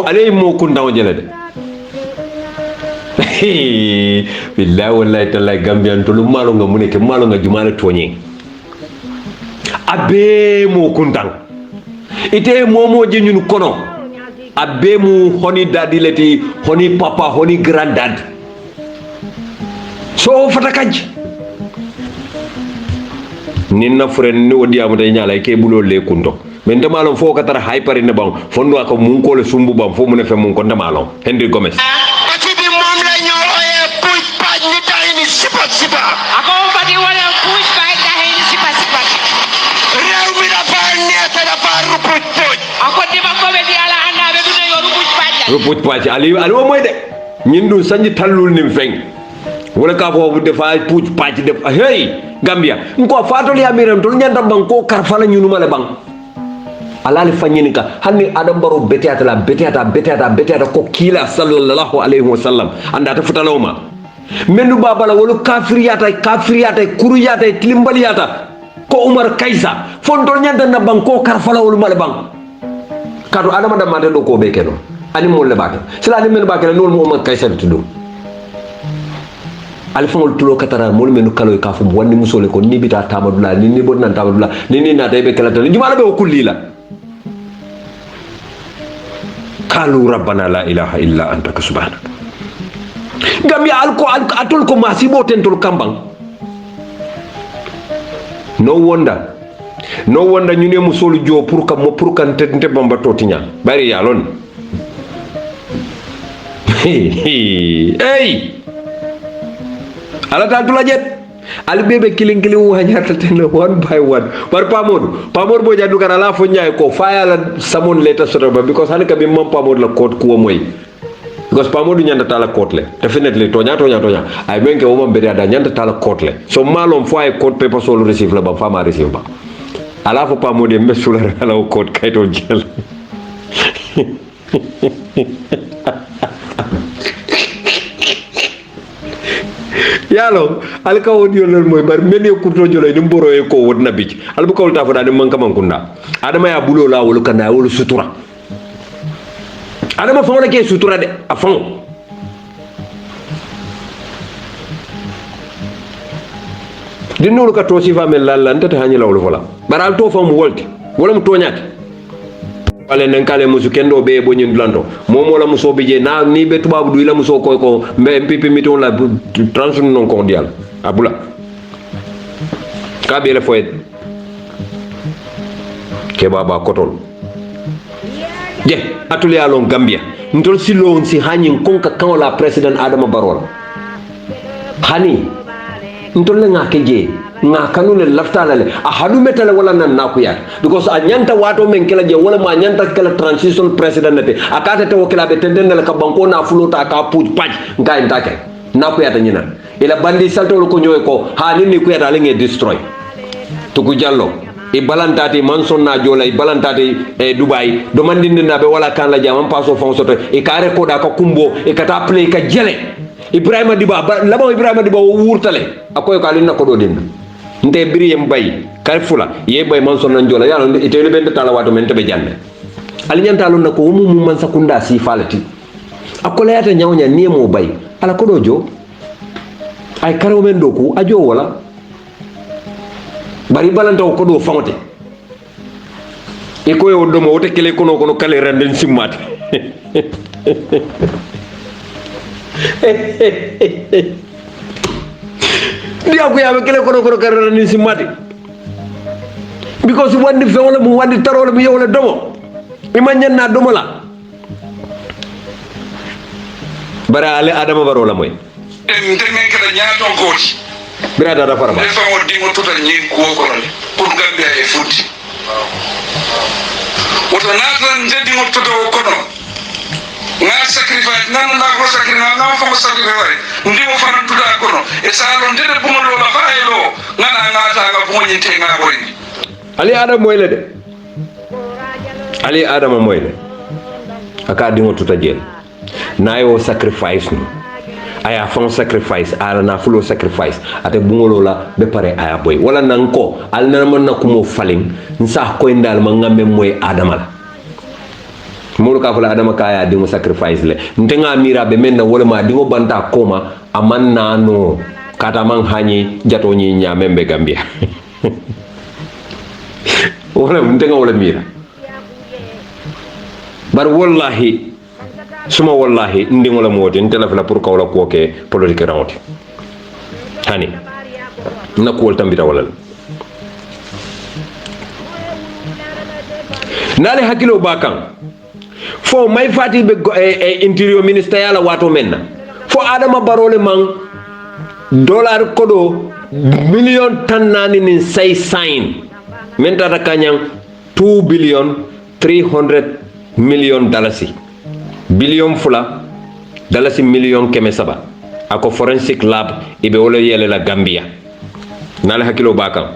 Speaker 1: ale mo kundaw jele de billahi wallahi tallahi gambian to lu malo nga muneke malo nga jumala toñi abe mo kundan ite momo je ñun kono abe mu honi dadi leti honi papa honi granddad so fata kanji ninna fren ni wodi amata nyala ke bulo le kundo men demalon fo ka tara hyper ne bang fondo ko mun ko le sumbu bang fo mu ne fe mun ko demalon Henry Gomez
Speaker 2: ati bi mom la ñolo e puj paj ni tay ni sipa ako badi wala puj paj tay ni sipa rew mi da fa neta da fa rupuj puj ako di ba ko be di ala anda be duna yo rupuj paj
Speaker 1: ali moy de ñindu sanji tallul nim feng wala ka fo defa puj paj def hey Gambia nko fatol ya miram tol nyanda bang ko karfala ñunu male bang alali fanyini ka hanni adam baro betata ko kila sallallahu alaihi wasallam anda ta futalawma mendu babala wala kafiriyata kuruyata tilimbaliyata ko Umar Kaisa fontol nyanda na bang ko karfala wala male bang kadu adama da mate do ko be keno ani mo le bake sila ni men bake no Umar Kaisa tudu alfangol tulo katara mol menu kalo ka fu wonni musole ko ni bita tamadula ni bon nan tamadula ni na taybe kala tan jumala be kullila kalu rabbana la ilaha illa anta subhanaka gambia alko atol ko masibo tentol kambang no wonder ñu ne musolu jo pour kan tente bamba totinya bari yalon hey ala ta tula jet al bebe killing wa nyata ten one by one par pamod bo jadu kana la fo nyaay ko fayala samon leta soto ba because han ka bi mom pamod la code ko moy because pamod nyanda tala code le definitely tonya ay benke wo mom be da nyanda tala code le so malom fo ay code paper solo receive la ba fama receive ba ala fo pamod e mesula ala code kayto jel yalo alka woni yolol moy bar men yo kurto jolay dum boro e ko wodna bic albu kawta fa dade manka mankunda adama ya bulo la wolu kana wolu sutura adama fa wala ke sutura de afon dinno ka to sifa mel lalla ntata hanyi lawlu fola baral to fam wolti wala mu toñati wala nan kale musu kendo be bo ñun blanto momo la muso be je na ni be tubabu du la muso ko mbe pipi miton la transun non cordial abula ka be le foyet ke baba kotol je atuli alon gambia ntol silo on si hanyin konka kan la president adama barol hani ntol la ngake je nga kanule laftala le a hadu metale wala nan nakuya because a nyanta wato men kala je wala ma nyanta kala transition president nete akata te wakila be tenden la ka banko na fulota ka puj paj nga intake nakuya ta nyina ila bandi salto ko nyoy ko ha ni ku yata le nge destroy to ku jallo e balantati manson na jola e balantati e dubai do mandinde na be wala kan la jam paso fon soto e ka rekoda ka kumbo e kata play ka jele ibrahima diba labo ibrahima diba wurtale akoy ka linna ko do dinna nte biri yem bay karfula ye bay man son nan jola yalla itele ben tala wato men tebe janne ali nyanta lon nako mu man sakunda si falati akola yata nyawnya ni mo bay ala ko do jo ay karaw men do ku ajo wala bari balanta ko do famate e ko yo do mo wote kele kono kale randen simmate dia ko yabe kele kono karana ni simati because wandi fewle mu wandi tarole mu yewle domo imanyan na domo la bara ale adama barola moy
Speaker 2: ndenge kala nyaato goti
Speaker 1: brada da farba
Speaker 2: defa mo dimo total nyi ko ko non pour gambia e futi woto natan jadi mo total ko non nga sacrifice nan na ko sacrifice na fa mo sacrifice ndimo fanan tuda ko no e salon de bu mo lo la fayelo ngana ngata nga bu mo nyinte nga boy
Speaker 1: ali adam moyle de ali adam moyle aka dimo tuta jel nayo sacrifice no aya fon sacrifice ala na fulo sacrifice ate bungolo la be pare aya boy wala nan ko al na man na ko mo falin nsa ko indal ma ngambe moy adama mulu ka fula adama kaya dingo sacrifice le ntenga mira be men na wala ma dingo banta koma amanna no kata man hanyi jato nyi nyamembe gambia wala ntenga wala mira bar wallahi suma wallahi ndingo la moti ntela fala pour kawla ko ke politique rawti hani na ko wol tambita wala nale hakilo bakan fo may fati be interior minister yala wato menna fo adama barole man dollar kodo million tan nani nin say sign men tata kanyang 2 billion 300 million dalasi billion fula dalasi million keme saba ako forensic lab ibe wala yele la gambia nale hakilo bakam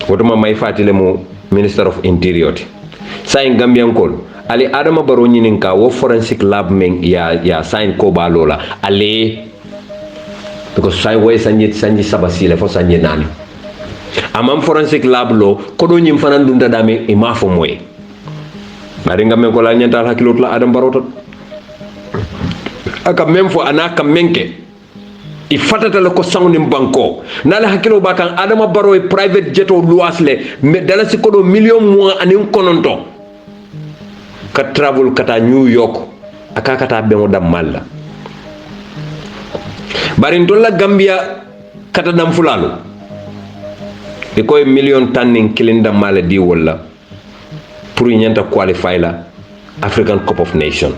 Speaker 1: wotuma may fati le mo minister of interior sign gambian kol ali adama baro nyinin ka wo forensic lab men ya sign ko ba lola ale because sai way sanji sabasi le fo sanji nani amam forensic lab lo ko do nyim fanan dunda dame e mafo moy bari ngamen ko la nyantal hakilot la adam baro tot aka même fo anaka menke i fatata la ko sawni banko nala hakilo bakan adama baro e private jet o luas le me dala si ko do million mois anin kononto ka travel kata New York aka kata be mo dam malla bari ndolla Gambia kata dam fulalo e koy million tanning kilinda mala di wala pour ñanta qualify la African Cup of Nation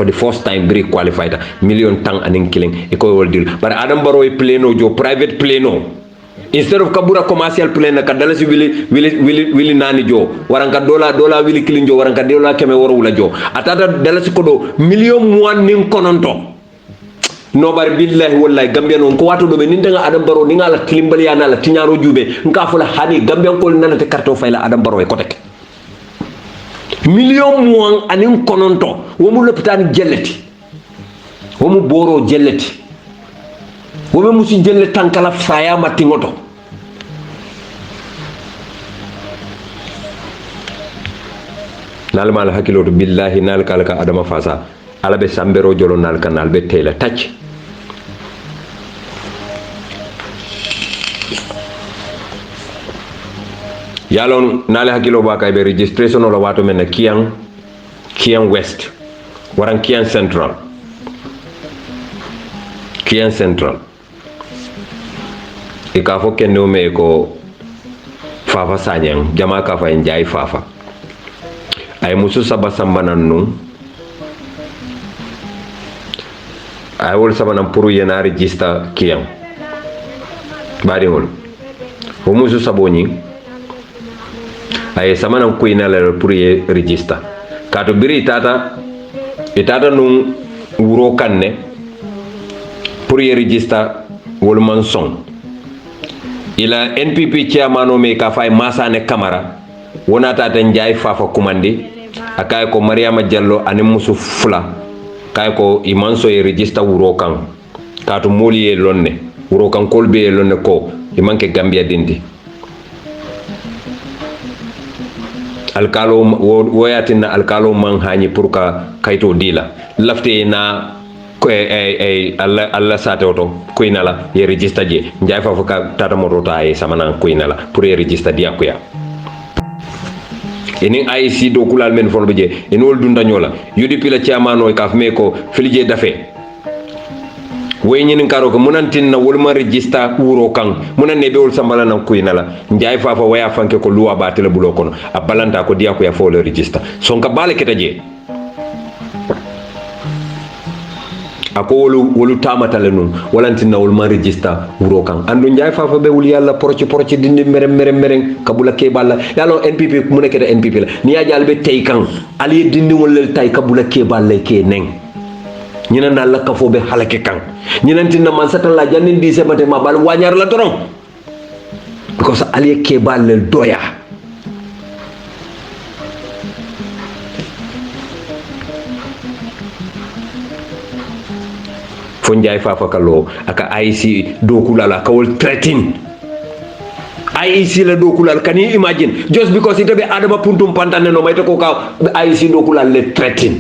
Speaker 1: for the first time bri qualified million tang anin killing e koy wol dil bar adam baro e pleno jo private pleno instead of kabura commercial plane ka dalasi wili nani jo waranka dola wili killing jo waranka dola keme woro wula jo atata dalasi ko do million muan nin kononto no bar billahi wallahi gambian on ko wato do be ninda adam baro ni ngala kilimbali yana la tinyaro jube nka fula hani gambian ko nanate karto fayla adam baro e ko tek million muan anin kononto womu lopitan jelleti womu boro jelleti womu musi jelle tankala faya matingoto nalma al hakiloto billahi nal kalka adama fasa ala be sambero jolo nal kanal be tela tacc yalon nale hakilo ba kay be registration la wato men Kiang West waran Kiang Central e ka fo kendo me ko fafa sanyang jama ka fa njay fafa ay musu saba sambanan nu ay wol sabanan pour yena register Kiang bari hol o musu saboni ay samanan kuina la pour ye register kato biri itata nun wuro kanne pour ye register wol man son ila NPP chairman o me ka fay masane Camara wona tata njay fafa kumandi akay ko Mariama Diallo ani musu fula kay ko imanso ye register wuro kan kato moli ye lonne wuro kan kolbe ye lonne ko imanke Gambia dindi alkalo woyatina alkalo man hani pour ka kayto dila lafte na ko alla sato ko inala ye register je njay fa ka tata morota ay samana ko inala pour ye register dia ko ya enen IC do kulal men fon je en wol dunda nyola UDP la chairman o ka fme ko filije dafe way ñin karo ko munantin na wolma register wuro kan munan ne be wol sambala nan kuyna la njay fafa waya fanke ko luwa batela bulo kono a balanta ko dia ko ya fo le register son ka bale keta je ako wolu tamata le nun walantin na wolma register wuro kan andu njay fafa be wul yalla porci dindi merem kabula ke balla yalo NPP mu neketa NPP la ni ya jall be tay kan ali dindi wol tay kabula ke balla ke neng ñina na la ka fo be halake kan ñina tinna man satan la jannin di sebate ma bal wañar la doron because ali ke bal le doya fo njay fafa kalo aka IC dokulala kawol tretin IC la dokulal can you imagine just because it be adama puntum pantane no mayte ko ka IC dokulal le tretin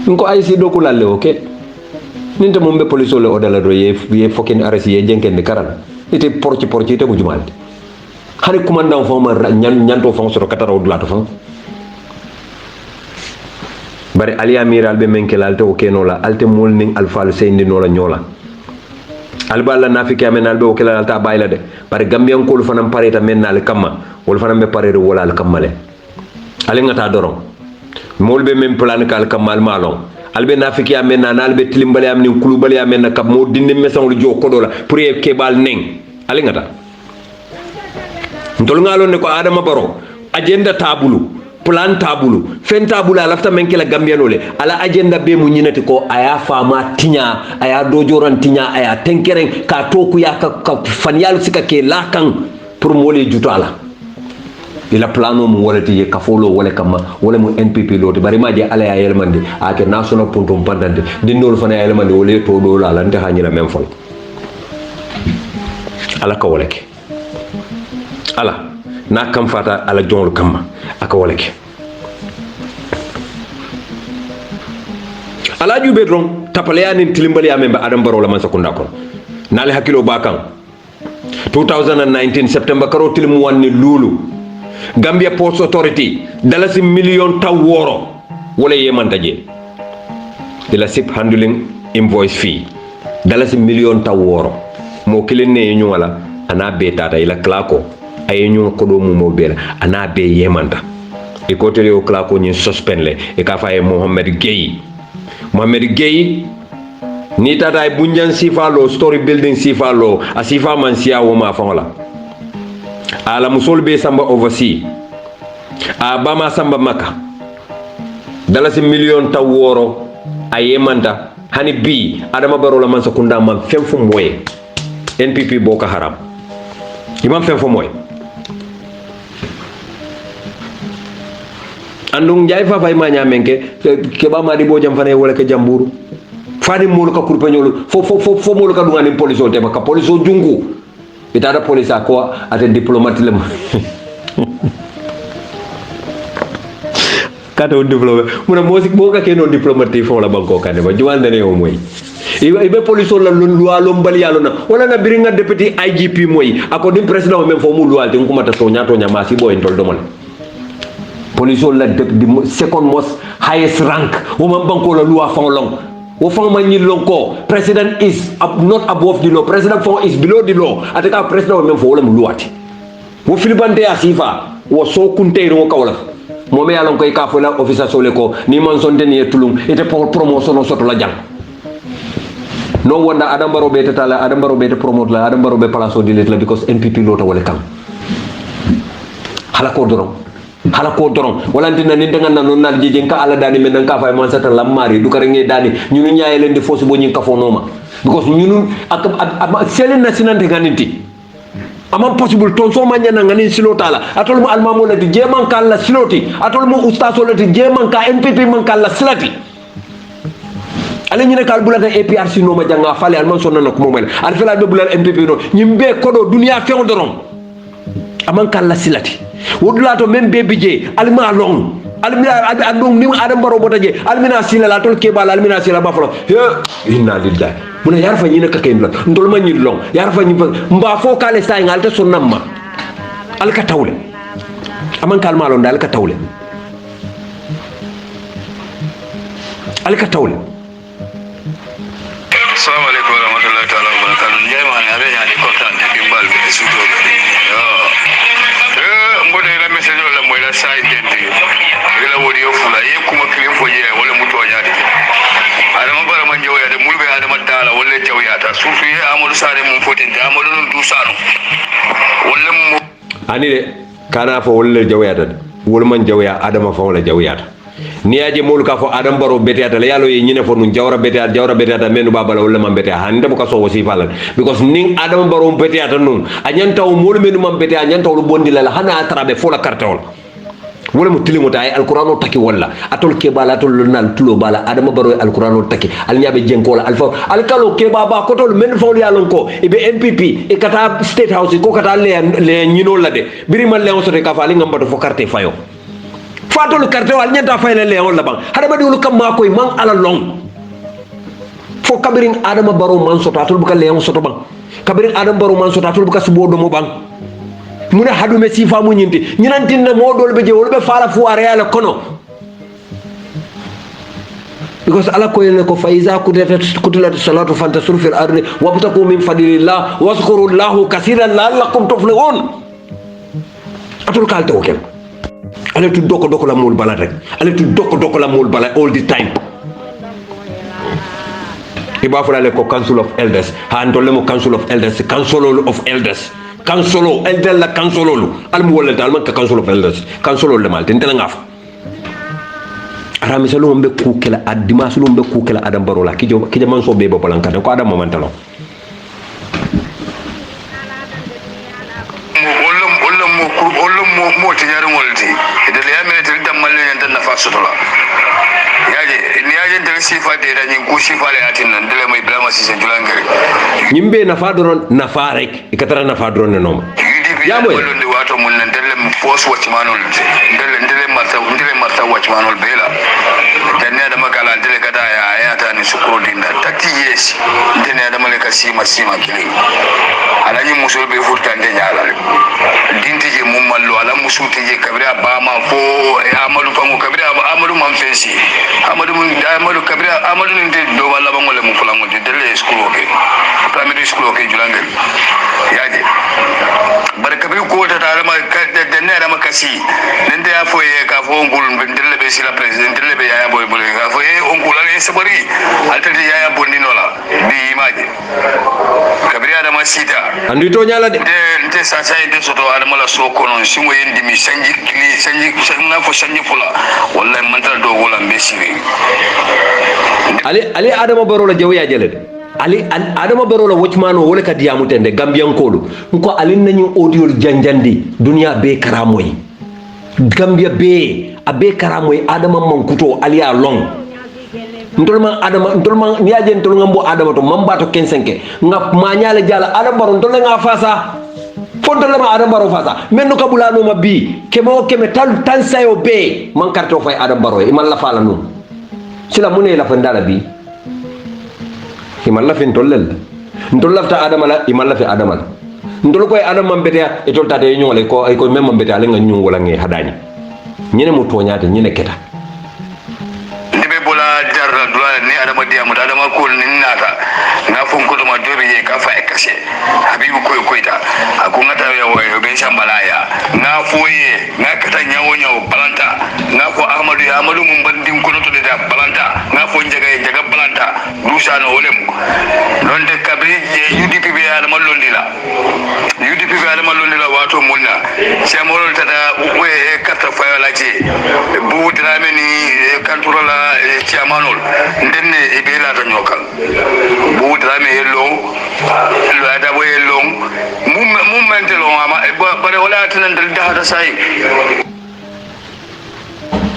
Speaker 1: nko IC dokulal le okay ninte mombe police le odala do ye fucking arrest ye jenken de karal ite porci ite bu jumalde xari commandant fo ma ñanto fon so katara odula to fon bari ali amiral be menkelalte o kenola alte molning alfal seyndi no la nyola alballa nafiki amen albe o kelal ta bayla de bari gambian ko lu fanam pareta men nal kamma wol fanam be parere wala al kamale ali ngata doron molbe men plan kal kamal malon albe nafiki amen na albe tilimbale am ni kulubale amen na kam mo dinde mesan lu jo kodola pour e kebal neng ali ngata ntol ngalo ne ko adama baro agenda tabulu plan tabulu fen tabula lafta men kala gambianole ala agenda be mu nyinati ko aya fama tinya aya dojoran tinya aya tenkeren ka toku ya ka fanyal sika ke lakan pour mole jutala ila plano mu wolati ye kafolo wala kama wala mu NPP loti bari maje ala ya yelmande ake national puntum pandante dindol fana ya yelmande wala to do la lante hanyira men fol ala ka wolake ala na kam fata ala jongol kamma aka wolake ala jube dron tapale ya nin tilimbali ya membe adam baro la man sakunda ko nale hakilo bakan 2019 september karo tilimu wanni lulu Gambia Ports Authority dalasi million taworo wala yemanta je de la ship handling invoice fee dalasi million taworo mo kilene ñu wala ana be tata ila klako ay ñu ko do mu mo bela ana be yemanta e ko tele o klako ñi suspend le e ka faye Mohamed Gueye ni tata e bunjan sifa lo story building sifa lo a sifa man siya wo ma fa la ala musol be samba oversea a bama samba maka dalasi million taworo ayemanta hani bi adama baro la man sakunda man fem fu moy NPP Boko Haram imam fem fu moy andung jay fa fay ma nyamenke ke ba ma di bo jam fane wala ke jamburu fani molu ka kurpeñolu fo molu ka dungani police o tema ka police o jungu itada police ko ate diplomate le kato diplomate muna music boka ke no diplomate fo la banko kane ba juwande ne o moy ibe police la loi lo mbali yalo na wala na biringa deputy IGP moy ako dim president même fo mu loi te ngumata so nyato nyama si boy tol domon police la the second most highest rank o man banko la loi fon long o fon man nyilon ko president is not above the law, president fon is below the law ataka president même fo wala mu luati wo filibande asifa wo so kunte ro kawla mo me yalon koy ka fo la officer sole ko ni man sonde ni tulum ete pour promotion no soto la jang no wanda adam baro be tala adam baro be promote la adam baro be place o delete la because NPP lota wala kam hala ko doron wala ndina ni dangan na non nal jeje ka ala dani men ka fay man sata lamari du kare ngi dani ñunu ñaaye len di fosi bo ñi ka fo noma because ñunu ak selen na sinante ganinti amam possible ton so manyana ngani silotala atol mo almamo lati jeman kala siloti atol mo ustaso lati jeman ka NPP man kala silati ale ñine kal bulata APRC no ma janga fale alman sonna no ko mo mel al fela be bulal MPP no ñimbe kodo dunia few doron aman kala silati wodulato même be bije alma long almina andong ni adam baro botaje almina sila la tol kebal almina sila ba folo inna lillahi muna yarfa ñina ka kay ndol ndol ma ñi long yarfa ñi mba fo kale say ngal te sonnamma alka tawle aman kalma lon dal ka tawle alka tawle
Speaker 3: assalamu alaikum warahmatullahi taala wabarakatuh jema ni abe yani kontan de bimbal be sudo mbode la message la moy la say denti ila wodi yo fula ye kuma kilim fo je wala muto nyaati adama bara man jawya de mulbe adama dala wala jawyata sufu ye amul sare mum fotente amul non du sanu wala mu
Speaker 1: ani de kana fo wala jawyata wala man jawya adama fa wala jawyata ni aje mol ka fo adam baro betata la yalo ye nyine fo nun jawra betata menu babala wala man betata hande bu ka so wasi falal because ning adam baro betata nun anyanta o mol menu man betata anyanta o bondi la hana atrabe fo la cartol wala mu tilimo tay alqur'ano taki wala atol ke bala atol nal tulo bala adam baro alqur'ano taki al nyabe jenko la alfa alkalo ke baba ko tol men fo yalon ko ibe NPP e kata state house ko kata le nyino la de biri man le on so de ka fali ngam bato fo carte fayo fatol carte wal nyanta fayle le on la bang hada badi wul kam ma koy man ala long fo kabirin adama baro man so tatul buka le on so to bang kabirin adam baro man so tatul buka subo do mo bang muna hadu me sifa mu nyinti nyinantin na modol be je wol be fala fu areala kono because ala ko yene ko faiza kutilat salatu fantasur fil ardi wabtaku min fadlillah wazkuru lahu kaseeran la'allakum tuflihun atul kalto ken ale tu doko la mol bala rek ale tu doko la mol bala all the time iba fala le ko council of elders ha ndole mo council of elders kansolo eldel la kansolo al mu wala dal man ka kansolo of elders kansolo le mal tin tela ngaf arami salo mbe ku kala adima salo mbe ku kala adam barola kijo man so be bo palanka ko adam momantalo
Speaker 3: mo tinyar molti de le amene te damal le tan nafa sotola yaje ni yaje de sifa de da nyin ku sifa le atin nan de le may blama si sen julangere
Speaker 1: nyimbe nafa doron nafa rek ikatara nafa doron no
Speaker 3: ya moy de wato mun nan de le force watch manol de le marta watch manol bela dan ne da makala de le kada ya adama le ka sima kili ala ni musul be furtande nyala dinti je mum mallo ala musuti je kabira bama fo amadu fango kabira amadu man fensi amadu kabira amadu nte do wala bangole mu fulango de dele school ke primary school ke julangel yaje bar kabir ko ta adama de ne adama kasi nende ya fo ye ka fo ngul ndelle be sila president ndelle be yaya boy boy ka fo e ngul ala sabari alta de yaya bonninola bi imaje kabira adama sita
Speaker 1: andi to nyala de
Speaker 3: nte sasa inde soto adama la soko non simo yendi mi sanji na fo sanji fula wallahi mantal do wala mbesiwi
Speaker 1: ali adama baro la jaw ya jele ali adama baro la wocmano wala ka diamu tende gambian kolu ko alin nañu audio janjandi dunia be karamoy gambia be abe karamoy adama mankuto ali a long ntolma ni aje ntol ngambo adama to mambato 15 nga mañale jala adama baro ntol nga fasa fondolama adama baro fasa menno kabulano mabbi kemo keme tan sayo be man karto fay adama baro e man la fala no sila mune la fandala bi imalla fin tollel ndol lafta adama la imalla fi adama la ndol koy adama mbetea e tolta de nyole ko ay ko memma mbetea la nga nyung wala ngi hadani ñene mo toñate ñene keta
Speaker 3: ndibe bola darra dula ni adama diamu adama ko ni nata na fon ko ma dobe ye ka fa ekase habibu koy koyta aku ngata yo be sambalaya na foye na kata nyawo balanta na ko ahmadu mum bandin ko to de balanta na fo jaga balanta dusa no wolem non de kabri je UDP be adama londila wato munna chamorol tada we kata fayo laje bu drameni kanturola chamanol ndenne e be la tanyokan bu drame hello ada bo hello mum mentelo ama bare wala tan dal da sai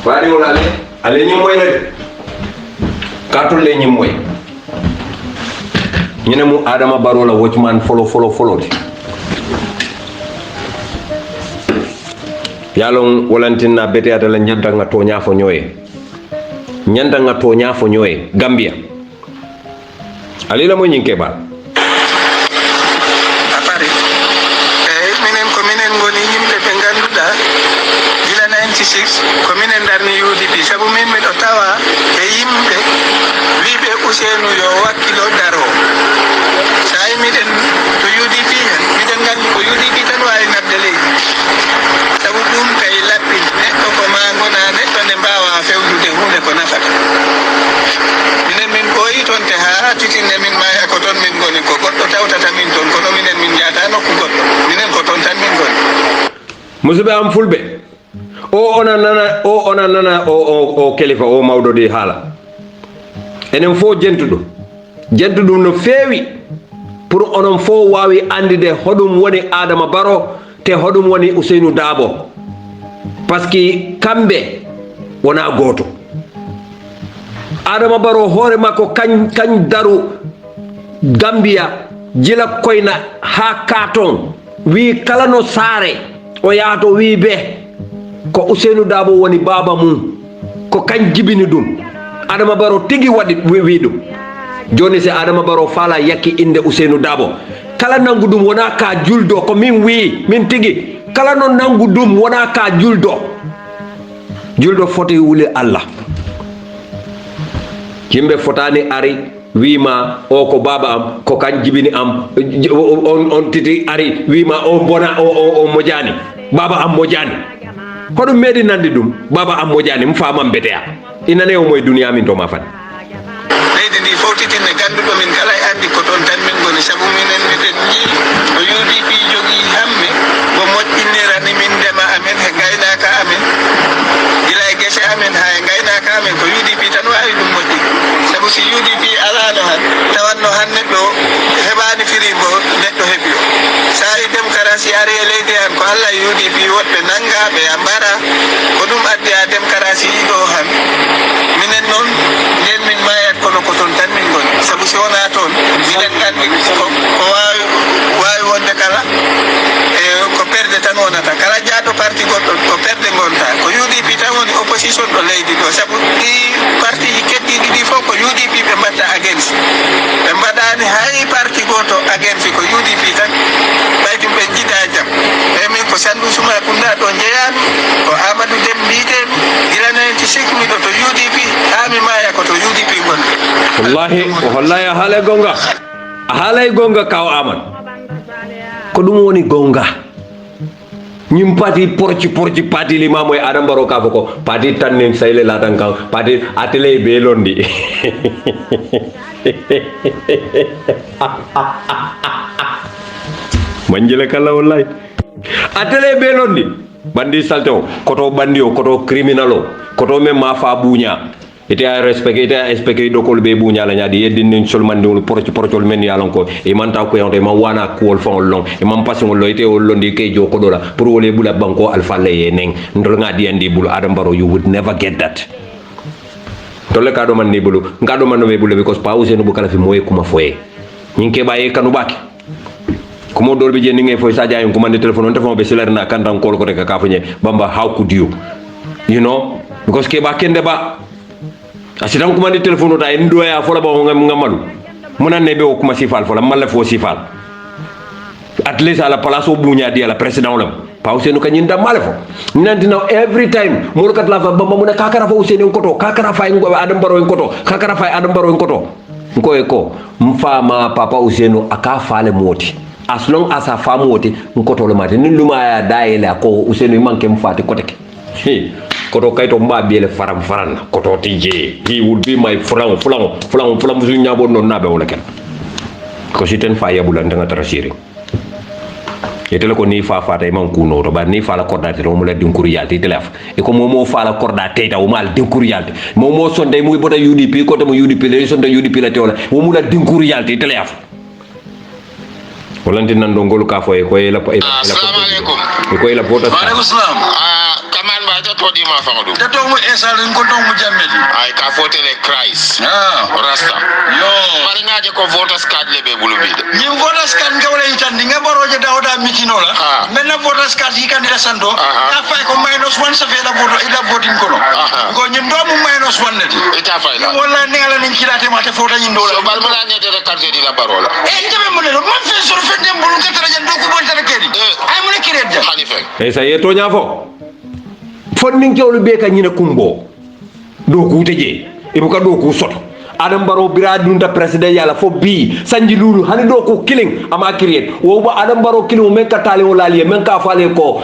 Speaker 1: bari wala ale ñi moy nak katul le ñi moy ñene mu adama baro la watchman follow yalon walantina bete atala nyanda nga to nyafo nyoye Gambia alila mo nyinke ba
Speaker 4: apare minen ngoni yimbe be ganduda dila 96 ko minen darni UDP sabu min me do tawa e yimbe wibe Ousainou yo wakilo daro say miden to UDP miden gandi ko UDP tan wayi nabdele sabu dum kay lappi neddo ko mangona neddo ne bawa fewdude hunde ko nafata minen min koyi ton te ha titinde min ma ko ton min goni ko goddo tawtata min ton kono minen min jata nokku goddo minen ko ton tan min goni
Speaker 1: musube am fulbe ona nana o kelifa o mawdo de hala enen fo jentudo no fewi pour onon fo wawi andide hodum woni adama baro te hodum woni Ousainou Dabo parce que kambe wona goto adama baro hore makko kañ daru Gambia jila koyna ha katon wi kala no sare o yaato wi be ko Ousainou Dabo woni baba mum ko kañ jibini dum adama baro tigi wadi wi dum joni se adama baro fala yakki inde Ousainou Dabo kala nangu dum wona ka juldo ko min tigi kala no nangu dum wona ka juldo foti wuli Allah yimbe fotani ari wima o ko baba am ko kan jibini am on titi ari wima o bona o mojani baba am mojani ko dum medi nandi dum baba am mojani mu famam betea inane o moy duniya min to ma fan
Speaker 4: leydi ndi fawtitinde ganduɗo min kala andi ko toon tan min goni sabu minen miten ñi o UDP jogi hamme ko moƴƴinirani min ndema amen e gaynaka amen gila e gese amen ha e gaynaka amen ko UDP tan wawi ɗum moƴƴi sabu si UDP alano han tawanno han neɗɗo heɓani firimo neɗɗo heeɓi o sa i démocratie ari e leydi han ko Allah UDP woɓɓe nangaɓe a mbara ko ɗum addi a démocratie ɗo han minen noon nden min mayat kono ko toon tan min goni sabu si wona toon minen andi ko wawi wonde kala e ko perde tan wonata kala jaaɗo parti goɗɗo ko perde gonta ko UDP tan woni opposition opposition ɗo leydi ɗo sabu ɗi parti keddiɗi ɗi fof ko UDP ɓe mbatta against ɓe mbaɗani hay parti goto against ko UDP tan ɓaytum ɓe jiɗa jam e min ko Sandou Soumana Kunda ɗo jeeyami ko Amadou Dem mbitemi gila 96 miɗo to UDP hami maya ko to UDP gonɗo
Speaker 1: wallahi a haalay gonga kaw Aman ko ɗum woni gonga ñim parti porci parti limamo e Adama Barrow ka ko parti tannen sayle latan kan parti atele be londi manjele kala wallahi atele be londi bandi salte o koto bandi o koto criminal o koto me ma fa buña ite a respecté do ko be buña la nyaadi yeddin ni solmandi wol porciol men yalon ko e man ta ko yonte man wana ko fon long e man passion lo ite wol londi kay jo ko dola pour wolé bula banko alfa lay neng ndol ngadi andi bulu Adama Barrow you would never get that tolle ka do man ni bulu ngado man no be bulu because pa usenu bu kala fi moy kuma foye ñinke baye kanu baki kumo dolbe je ni ngay foy sa jaay ko man téléphone on téléphone be silerna kantan ko ko rek ka fanye bamba how could you know because ke ba kende ba asitan kuma ni telephone ta en doya fola ba ngamalu munane be o kuma sifal fola malla fo sifal at least ala place o buña di ala president lam pa Ousainou kanyin da malefo nanti now every time mo kat la fa bamba mun kakara fa Ousainou koto kakara fa ngo Adama Barrow koto kakara fa Adama Barrow koto ko e ko mfama papa Ousainou aka faale moti as long as a femme moti koto le mati ni luma ya daile ko Ousainou manke mfati koteke koto kayto mbabele faram koto tije he would be my fulang musu nyabo non nabe wala ken ko siten fa yabula ndanga tarasiri yetele ko ni fa tay man kuno to ba ni fa la cordate mo mu la dinkuru yalti telef e ko mo fa la cordate ta o mal dinkuru yalti mo sonde muy bota UDP ko to mo UDP le sonde UDP la teola mo mu la dinkuru yalti telef walanti nan do ngolu ka fo e ko e la
Speaker 3: assalamu alaikum
Speaker 1: ko e la vota
Speaker 4: wa alaikum salam
Speaker 3: kaman ba ja to di ma fa ngadu
Speaker 4: da to mo esal ko to mo jammeti
Speaker 3: ay ka fote le Christ rasta
Speaker 4: yo
Speaker 3: mari ngaje ko voters card le be bulu bide
Speaker 4: ñi voters card nga wala itandi nga baroje dawda mitino la men na voters card yi kandida santo ka fay ko minus 1 sa fe la voto ila voting kono ko ñim do mo minus 1 neti
Speaker 3: ita fay la
Speaker 4: wala ne ala ni kilate ma te fota ñi ndola
Speaker 3: so bal mala ne de carte di la barola
Speaker 4: e tabe mo ne ma fe sur fe dem bulu ka tara jan do ko bon tara kedi ay mo ne kiredde
Speaker 3: hanife
Speaker 1: e sa yeto nya fo fonnin kewlu be ka ñina kumbo do ku teje e bu ka do ku soto Adama Barrow bira dunta president yalla fo bi sanji lulu hani do ko killing ama create wo ba Adama Barrow killing men ka tale wala liye men ka fale ko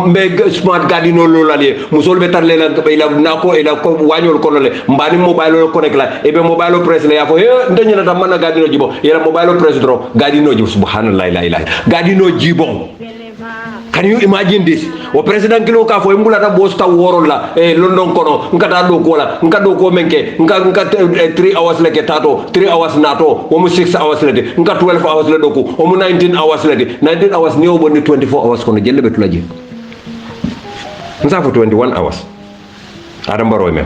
Speaker 1: me smart gadino lo la liye musol be tarle la be la nako e la ko wañol ko le mbani mobile lo connect la e be mobile president ya fo he ndenya na man gadino jibo yela mobile president gadino jibo subhanallahi la ilaha gadino jibo. Can you imagine this? O president kilo ka fo mbula ta bosta worola e London kono ngata do ko la ngado ko menke ngaka 3 hours leke tato 3 hours nato o mu 6 hours leke ngaka 12 hours le doko o mu 19 hours leke 19 hours ni o bonni 24 hours kono jelle betula je nsa fo 21 hours Adama Barrow men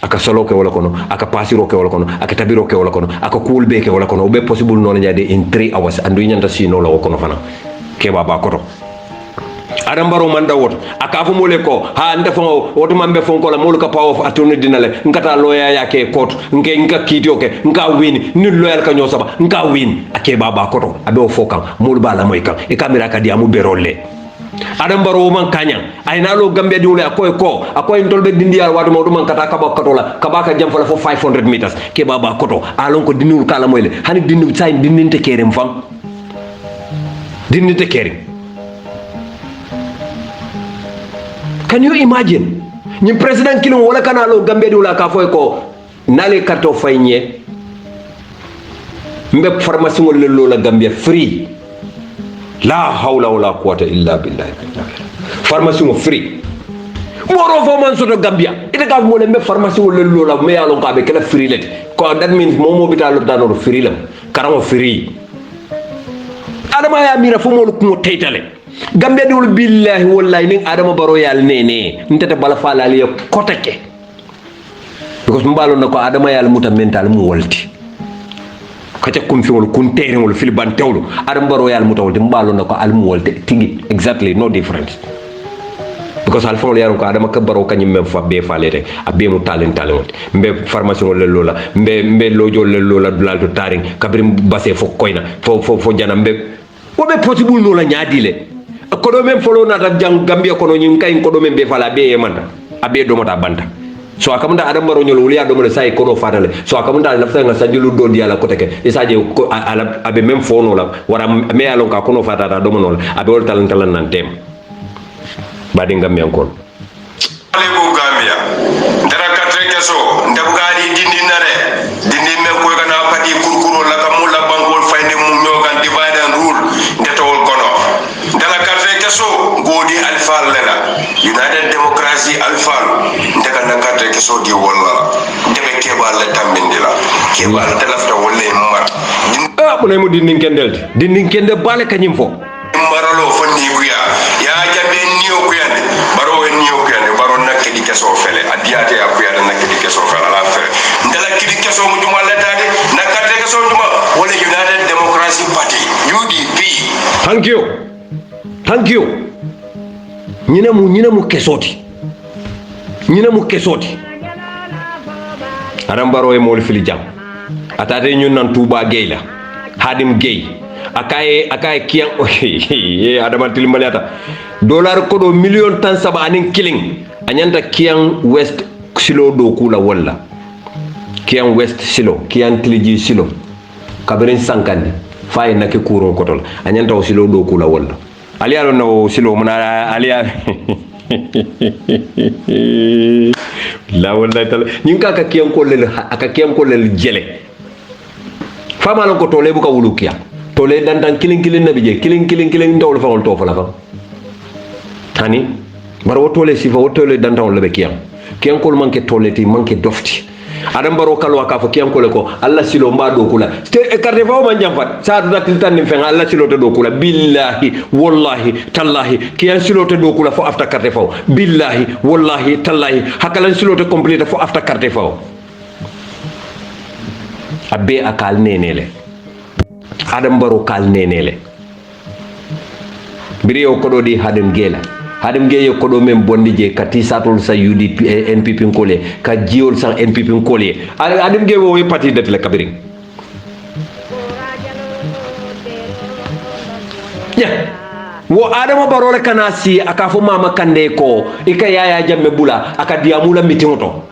Speaker 1: aka solo ke wala kono aka pasiro ke wala kono aka tabiro ke wala kono aka kulbe ke wala kono be possible non nyaade in 3 hours andu nyanta sino la kono fana ke baba koto Adama Barrow manda woto aka fo mole ko ha nda fo woto mambe fon ko la mol ka pawo atunu dinale ngata loya yake koto nke nka kiti oke nka win ni loyal ka nyosaba nka win ake baba koto abe o fokan mol bala moy kan e kamera ka di amu berolle Adama Barrow man kanya ay nalo gambe di wole akoy ko akoy tolbe dindial watu mo man kata kaba katola kabaka jam fala fo 500 meters ke baba koto alon ko dinul kala moyle hani dinu say dininte kerem fam dinite keri. Can you imagine? Ni president kilo wala kana lo gambe dula ka foy ko nale karto fayñe mbe pharmacie ngol lo la Gambia free la hawla wala quwwata illa billah pharmacie ngo free moro fo man soto Gambia ite ka mo le mbe pharmacie ngol lo la me yalon ka be kala free let ko that means momo bital lo tanoro free lam karango free Adama ya mira fo mo ko teytale Gambia dul billahi wallahi ning Adama Barrow yal nene ntata bala falali kotake because mbalo nako Adama yal muta mental mu wolti kaca kum fi wol kun tere wol fil ban tewlu Adama Barrow yal muta wolti mbalo nako al mu wolti tigi exactly no difference because alfa wala yaron ko adama ka baro kanyum mem fa be falete abe mu talent mbe formation le lola mbe lojo le lola dulal to taring kabrim basse fo koyna fo jana mbe wobe possible no la nyaadile ko do mem folo na ta jang gambia ko no nyin kay ko do mem be fala be yemanta abe do mata banta so akamunda adam baro nyol wuli ado mo say ko do fatale so akamunda lafta nga sajulu do diala ko teke isaje ko ala abe mem fo no la wara me alon ka ko no fatata do mo no abe wol talent nan tem badi ngam yankol
Speaker 5: alego gambia ndara katre keso ndabugari dindi nare dindi men ko kana pati kurkuro la kamula bangol fayde mum nyogan divide and rule ndetol kono ndara katre keso godi alfal lela united democracy alfal ndaka na katre keso di wala ndebe kebal la tambindila kebal telafta wolle mar
Speaker 1: bu ne mu dindin kende bale kanyim fo
Speaker 5: maralo fonni guya ya jabe niyo kuyande baro niyo kuyande baro nakedi keso fele adiate ya kuyande nakedi keso fele ala fele ndala kidi keso mu juma la dade nakate keso juma wala united democracy party UDP
Speaker 1: thank you nyina mu kesoti adam baro e mol fili jam atate ñun nan Touba Gueye la Hadim Gueye akaye kiyan adama tilimaliata dollar ko do million tan saba anin killing anyanta kiyan west silo do kula walla kiyan west silo kiyan tiliji silo kabirin sankandi fay nake kuron kotol anyanta o silo do kula walla alialo no silo muna alia la walla tal nyinka ka kiyan ko lel jele fama lon ko tole bu ka wulukiya tole dandan kilin nabi je kilin ndawol fawol to fala fa hani baro tole sifa o tole dandan le be kiyam kol manke toleti manke dofti adam baro kalwa ka fa kiyam kole ko alla silo mba do kula te e carte fa o man jam fat sa do datil tan fe alla silo te do kula billahi wallahi tallahi kiyam silo te do kula fo afta carte fa billahi wallahi tallahi hakalan silo te complete fo afta carte fa abbe akal nenele adam baro kal nenele biri o kodo di Hadim Gueye ko do men bondi je kati satol sa UDP NPP ngole ka jiol sa NPP ngole Hadim Gueye wo parti det le kabiri wo adama baro le kana si aka fo mama kande ko ika yaya jamme bula aka diamula mitinto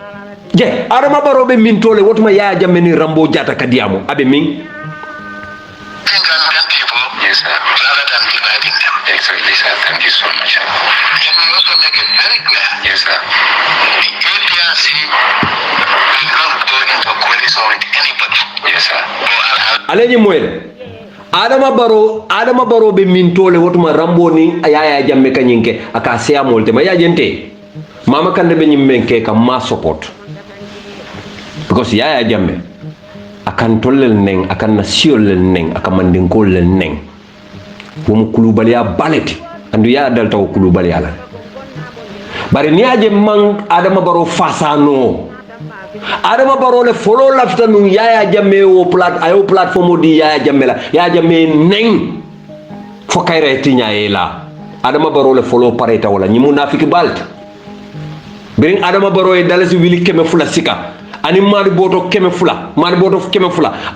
Speaker 1: je adama baro be min tole wotuma yaya jamme ni rambo jata ka diamu abe min
Speaker 3: Yes, sir. Rather than dividing them. Exactly, sir. Thank you so much. Let me also make it very clear. Yes, sir. The APRC will not go into a coalition with anybody. Yes, sir.
Speaker 1: Aleni moyle. Adama baro be min tole wotuma rambo ni yaya jamme kanyinke aka sea molte ma yajente. Mama kande be nyimmenke ka ma support. Because yaya jamme akan tollel neng akan nasiol neng akan mandinkol neng wom kulubali ya baleti andu ya dal taw kulubali ala bari ni aje man adama baro fasano adama baro le folo lafta nu yaya jamme o platform di yaya jamme la yaya jamme neng fo kayre tinya la adama baro le folo pareta wala ni munafiki balti birin adama baro e dalasi wili keme fula sika ani mari boto keme fula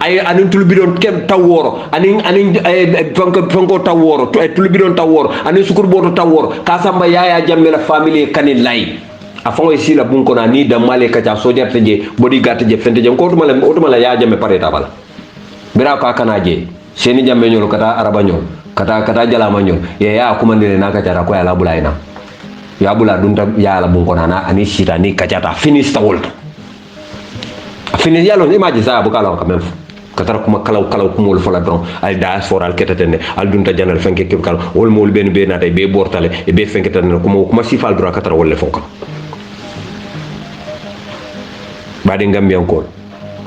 Speaker 1: ay anin tulbidon kem taworo anin fanko taworo to tulbidon taworo anin sukur boto taworo kasamba yaya jamme la family kanil lay afango sila bunko na ni da male kacha sojar teje bodyguard je fente je ko otuma la yaya jamme pareta bala bira ko akanaje seni jamme nyolo kata araba nyol kata jalama nyol ya kuma ndene na kacha ko ya la bulaina ya bula dunta ya la bunko na ani sita ni kacha ta finish tawolto fini yalo imagine sa bukala ka même katara kuma kalaw kumol fola don al diaspora al ketatene al dunta janal fenke ke kala wol mol ben be na tay be bortale e be fenke tan kuma sifal droit katara wolle fonka badi Gambia ko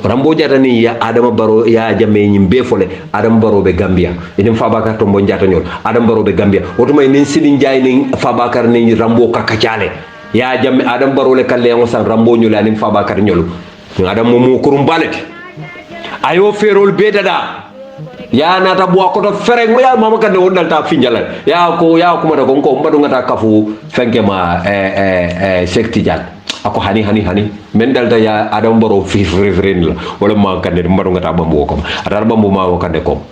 Speaker 1: rambo jata ni ya adama baro ya jamme nyim be fole adama baro be Gambia enim Fabakar to mbon jata nyol adama baro be Gambia wotuma nin sidin jay ni Fabakar ni rambo ka kacale ya jamme adama baro le kalle ngo san rambo nyol anim Fabakar nyol adam mo kurum balete ayo ferol bedada ya nata bo ko to fereng ya mama kande wondal ta finjala ya ko mata ko mbadu ngata kafu fenke ma sekti jat ako hani men dalta ya adam boro fi referen la wala ma kande mbadu ngata bambu ko atar bambu ma ko kande ko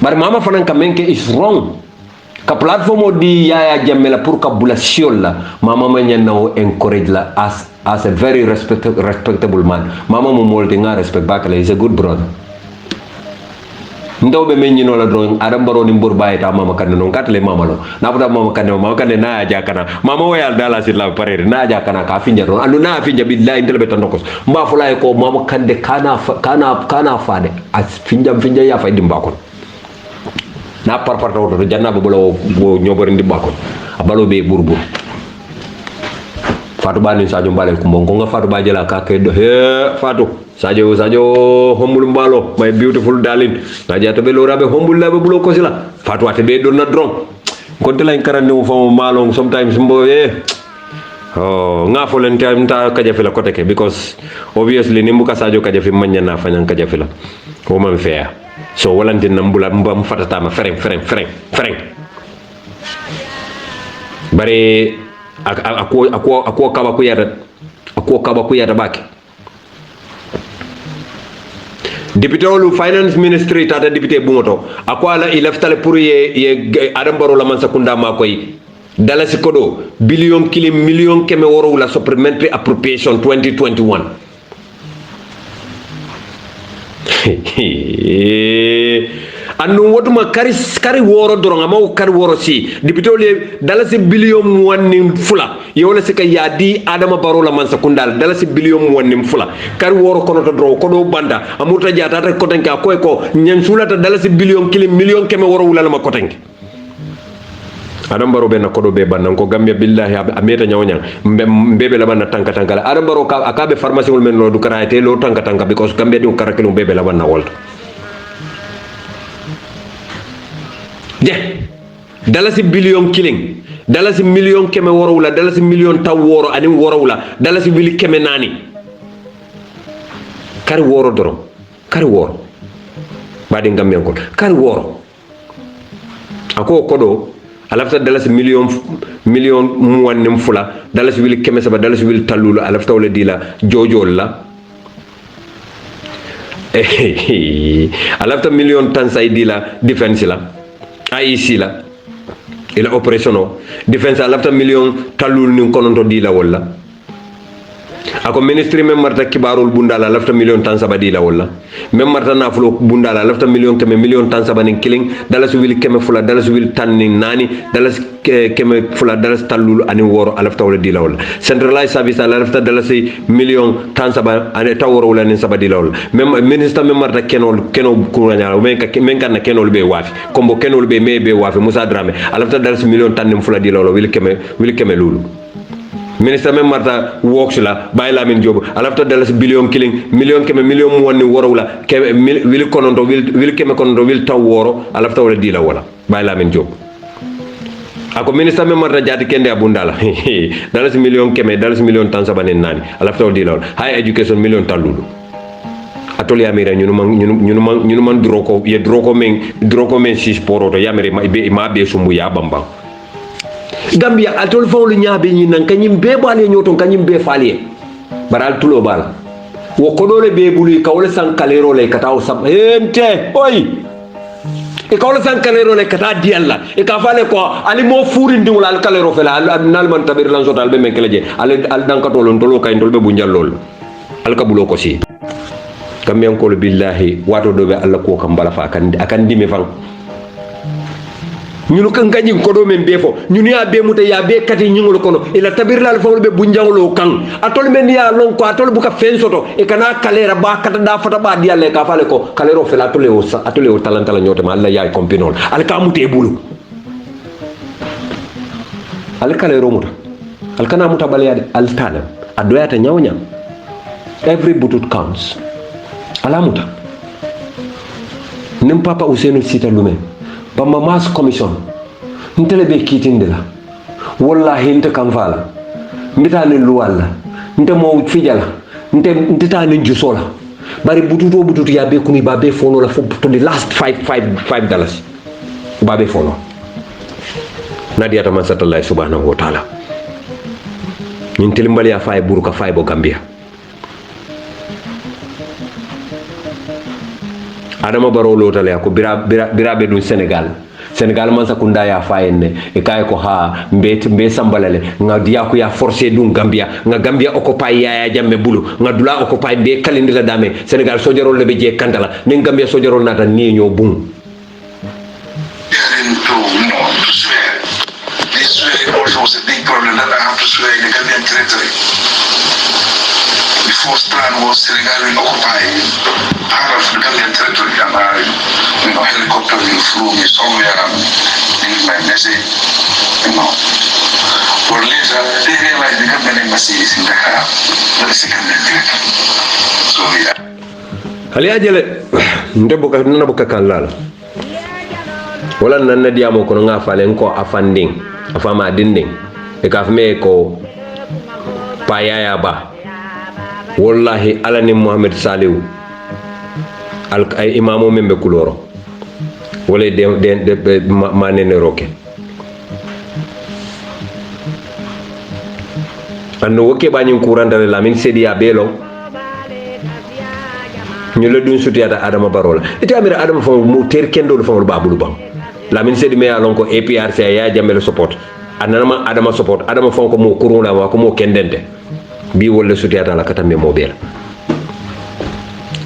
Speaker 1: bar mama fanan kamenke is wrong ka platform di Yaya Jammeh la pour ka bula siol la mama ma nyanno encourage la as a very respectable man mama mo molde nga respect bakale is a good brother ndawbe men ñino la dron adam baro ni mbur baye ta mama kan non katle mama lo na buta mama kan na ja kana mama wayal dala sit la parere na ja kana ka finja don andu na finja billahi ndel be tan ko mba fulay ko mama kande kana faade as finja ya faydi mbakon na parparta woto janna bo bolo bo nyobori ndi mbakon abalo be burbur Fatou Ba ni Sadio Mbale ko mon ko nga Fatou Ba jela ka ke do he Fatou Sadio hombul mbalo my beautiful darling na jata be lorabe hombul labe bulo ko sila Fatou ate be do na dron ko de lañ karande mo famo malo sometimes mbo nga fo len ta kajafi la koteke because obviously ni mbuka Sadio kajafi manya na fanyan kajafi la ko man fair so walantin na mbula mbam fatata ma fereng bare ako kaba ku yata baki député olu finance ministry tata député bungoto ako ala ilaftale pour ye adam baro la man sakunda ma koy dalasi kodo billion million keme woro la supplementary appropriation 2021 andu wotuma kari woro doronga ma kari woro si député le dalasi billion wanni fula yewla sika yadi adama baro la mansa kundal dalasi billion wanni fula kari woro kono to dro ko do banda amuta jata ta kotenka ko nyen sulata dalasi billion million keme woro wula ma kotenki adam baro ben ko do be bannan ko gambia billahi ameta nyawnya mbebe la banna tanka la adam baro akabe pharmacie wol men lo du karate lo tanka because gambia du karakelu mbebe la banna wolta de dalasi billion killing dalasi million keme worowula dalasi million taw woro ani worowula dalasi wili keme nani kari woro doro kari woro badi ngam ko kari woro ako kodo alafta dalasi million muwannim fula dalasi wili keme saba dalasi wili talulu alafta wala dila jojol la alafta million tan say dila defense la AIC la ila operational defense alafta million talul ni kononto dila wala ako ministry mem marta kibarul bundala lafta million tan saba dila wala mem marta nafulo bundala lafta million keme million tan saba ni killing dalasi wil keme fula dalasi wil tan ni nani dalasi keme fula dalasi talul ani woro alafta wala dila wala centralized service ala lafta dalasi million tan saba ani taworo wala ni saba dila wala mem minister mem marta keno kuranya men kan kenol be wafi kombo kenol be me wafi Musa Drame alafta dalasi million tan ni fula dila wala wil keme lulu ministre men marta works la bayla min job alafta dalasi billion killing million keme million mu wonni worowla ke wil kononto wil keme kononto wil taw woro alafta wala dila wala bayla min job ako ministre men marta jati kende abundala dalasi million keme dalasi million tan sabanen nani alafta wala dila wala high education million talulu atoli amira ñunu man droko men si sport to yamere ma be sumbu ya bamba Gambia altol fawlu nyaabe ñi nan kanyim be bale ñoton kanyim be faaliye baral tulo bala wo ko dole be bulu kawle san kalero le kataw sam ente oy e kawle san kalero le kata di alla e ka faale ko ali mo furi ndingul al kalero fela al nal man tabir lan sotal be men keleje al dankato lon tolo kay ndol be bu njal lol al kabulo ko si Gambia ko billahi wato do be alla ko kam bala fa akan dimi fang ñunu kan gañi ko do men be fo ñunu ya be muta ya be kati ñingol kono ila tabirlal fawol be bunjangolo kan atol men ya lon ko atol buka fen soto e kana kalera ba kata da fata ba dialle ka fale ko kalero fela atole o talanta la ñote ma alla yaay kompinol al ka muté bulu al kalero muta al kana muta balade al tala adoyata nyawnya every butut counts ala muta nim papa Ousseynou Sita Lumé bamba mass commission ntele be kitinde la wallahi nte kam fala mbita ni luwalla nte mo fijala nte ta ni jusola bari bututu ya be kuni ba be fono la fo to the last $5 ba be fono nadia ta masatallahi subhanahu wa ta'ala min tilimbali ya fay buruka fay bo Gambia adama baro lotale ko bira be dun Senegal man sakunda ya fayenne e kay ko ha mbe sambalale nga diya ko ya forcer dun Gambia occupy ya jamme bulu nga dula occupy be kalindira dame Senegal sojarol le be je kantala nin Gambia sojarol nata ni ñoo bum
Speaker 6: to swear. This swear also was a big problem that I have to swear in the Gambian territory. The first plan was Senegal will occupy part of the Gambian territory, and helicopter will flew me somewhere and leave my message, But later, they realized the Gambian embassy is in Dakar, that is the Gambian territory. So
Speaker 1: hali ajele nana buka kan lala wala nan na diamo ko nga falen ko afanding afama dinding e ka fme ko payaya ba wallahi alani Muhammad Salihu al ay imamo membe kuloro wala de manene roke anno woke bañin kurandale lamin sedia belo ñu la dun sutiyata Adama Barrow la ite amira Adama fo mo ter kendo do fo babulu bam la min sedi me alon ko APRC ya jamel support anama Adama support Adama fo ko mo kuruna wa ko mo kendente bi wolle sutiyata la katambe mo bela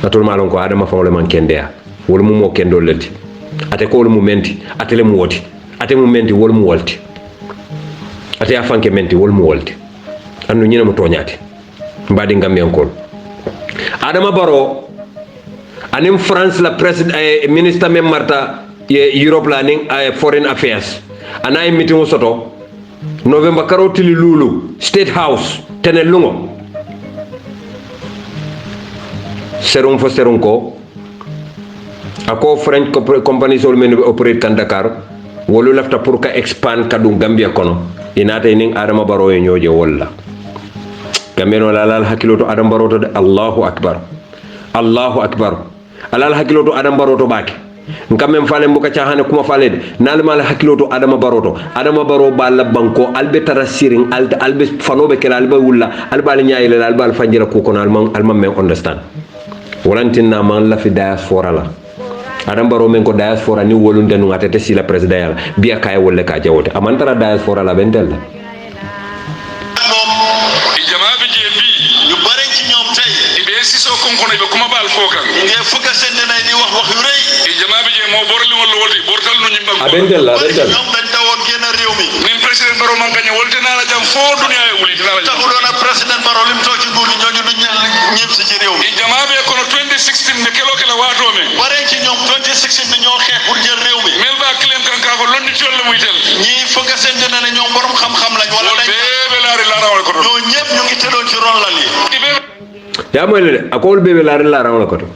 Speaker 1: atul malon ko Adama fo le man kendea wol mo kendo lenti ate ko mu menti ate le mu woti ate mu menti wol mu wolti ate afanke menti wol mu wolti annu ñina mo toñati mbadi ngam yankol Adama Barrow anim France la president minister mem marta Europe la ning foreign affairs ana meeting soto November karotili lulu State House tene lungo serum ko ako French company sol men operate kan Dakar wolu lafta pour ka expand kadu Gambia kono inata ning Adama Barrow e ñoje walla Gambia la lal hakiloto Adama Barrow to Allahu akbar alal hakiloto Adama Barrow to baki ngam men fale mbuka caahane kuma fale de nalmal hakiloto Adama Barrow balla banko albe tarasiring albe fanobe kala albe wulla albe al nyaayile albe al fanjira ko kono alman men understand walantinna man la fi diaspora la Adama Barrow men ko diaspora ni wolunde no atete sila president yalla biya kay wolle ka jawote amantara diaspora la bentel la
Speaker 6: siso konkono be kuma bal fokan nge fuka sende nay di wax yu reuy e jamabe je mo borli wol wolti bortal no ñimbam
Speaker 1: abendel
Speaker 6: ñom dañ tawon gëna rew mi nim president Barrow man gagne wolti na la jam fo dunya e wuli dina la taxu dona president Barrow lim to ci nguur ñoñu du ñepp ci rew mi e jamabe kono 2016 ne kelo kala wato men bare ci ñom 2016 ne ñoo xex pour jël rew mi mel ba claim kan ka ko londi ci wala muy tel ñi fuka sende na ñom borom xam xam lañ wala dañ bebe laari la rawal ko ñoo ñepp ñu ngi teddon ci ron la li
Speaker 1: ya moy le akol bebe la rawla ko to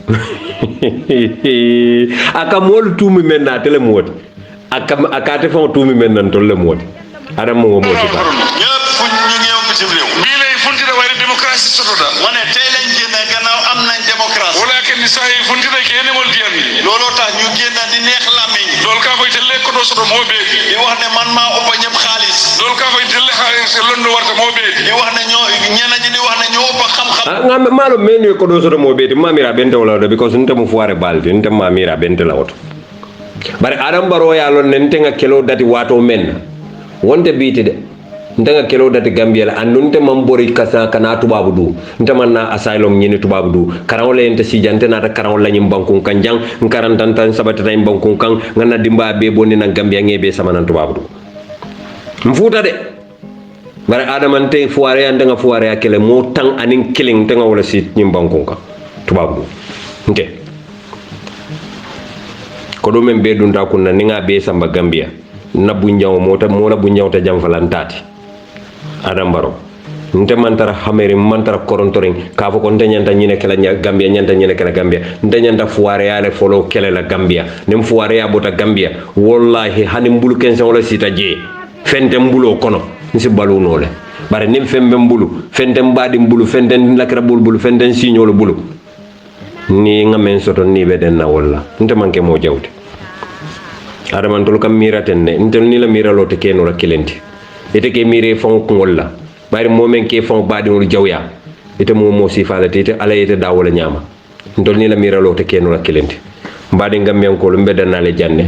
Speaker 1: aka mol tumi men na tele modi aka te fon tumi men nan to le modi adam mo mo ci fa
Speaker 6: ñepp fu ñu ngeew bitim rew bi lay funti da way démocratie sotoda mané tay lañ génné gannaaw am nañ démocratie wala ken ni say funti da kene mol diyan lolo tax ñu génné di neex lamiñ lol ka fay tele ko do soto mo be di wax ne man ma oppa ñep xaalis lol ka fay tele xaalis londo warta mo be di wax ne ñoo ñena ñi di wax ne ñoo oppa xam xam
Speaker 1: ngam malo menu ko do soto mo be di mamira bente wala do because nte mo foire balde nte mamira bente la woto bare Adama Barrow ya lon ne nte nga kelo dati wato men wonte biiti de nte nga kelo dati Gambia la andu nte mambori kasa kana tubabu du nte man na asylum ñini tubabu du karaw le nte si jante na ta karaw la ñim banku kan jang ngarantan tan sabata tay banku kan ngana dimba be bonni na Gambia ngebe sama nan tubabu du mfuta de bare Adama nte foire ya nga foire ya kele mo tang anin killing te nga wala si ñim banku kan tubabu du nte ko do men be dun ta kunna ni nga be samba Gambia nabu ñaw mota mo nabu ñaw ta jam falantati Adama Barrow nte mantara hameri mantara korontoring ka fo ko nte ñanta ñine kala Gambia ñanta ñine kala Gambia nte ñanta foire ya le folo kele la Gambia nim foire ya bota Gambia wallahi hani mbulu kense wala sita je fente mbulo kono nsi balu nole bare nim fembe mbulu fente mbadi mbulu fente lakra bulu fente signolo bulu ni nga men soto ni be den na walla nte manke mo jawde adaman tol kam miraten ne ntel ni la miralo te keno la kilenti ite ke mire fon ko walla bari momen ke fon baadi wol jawya ite mo sifala te ite ala ite da wala nyama ntol ni la miralo te keno la kilenti baadi ngam ko lu mbedda na le janne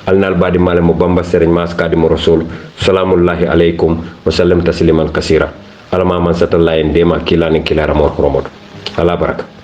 Speaker 1: alnal baadi male mo bamba serigne mas kadi mo rasul salamullahi alaykum wa sallam tasliman kasira alama man satalla en dema kilani kilara mo horomodo ala baraka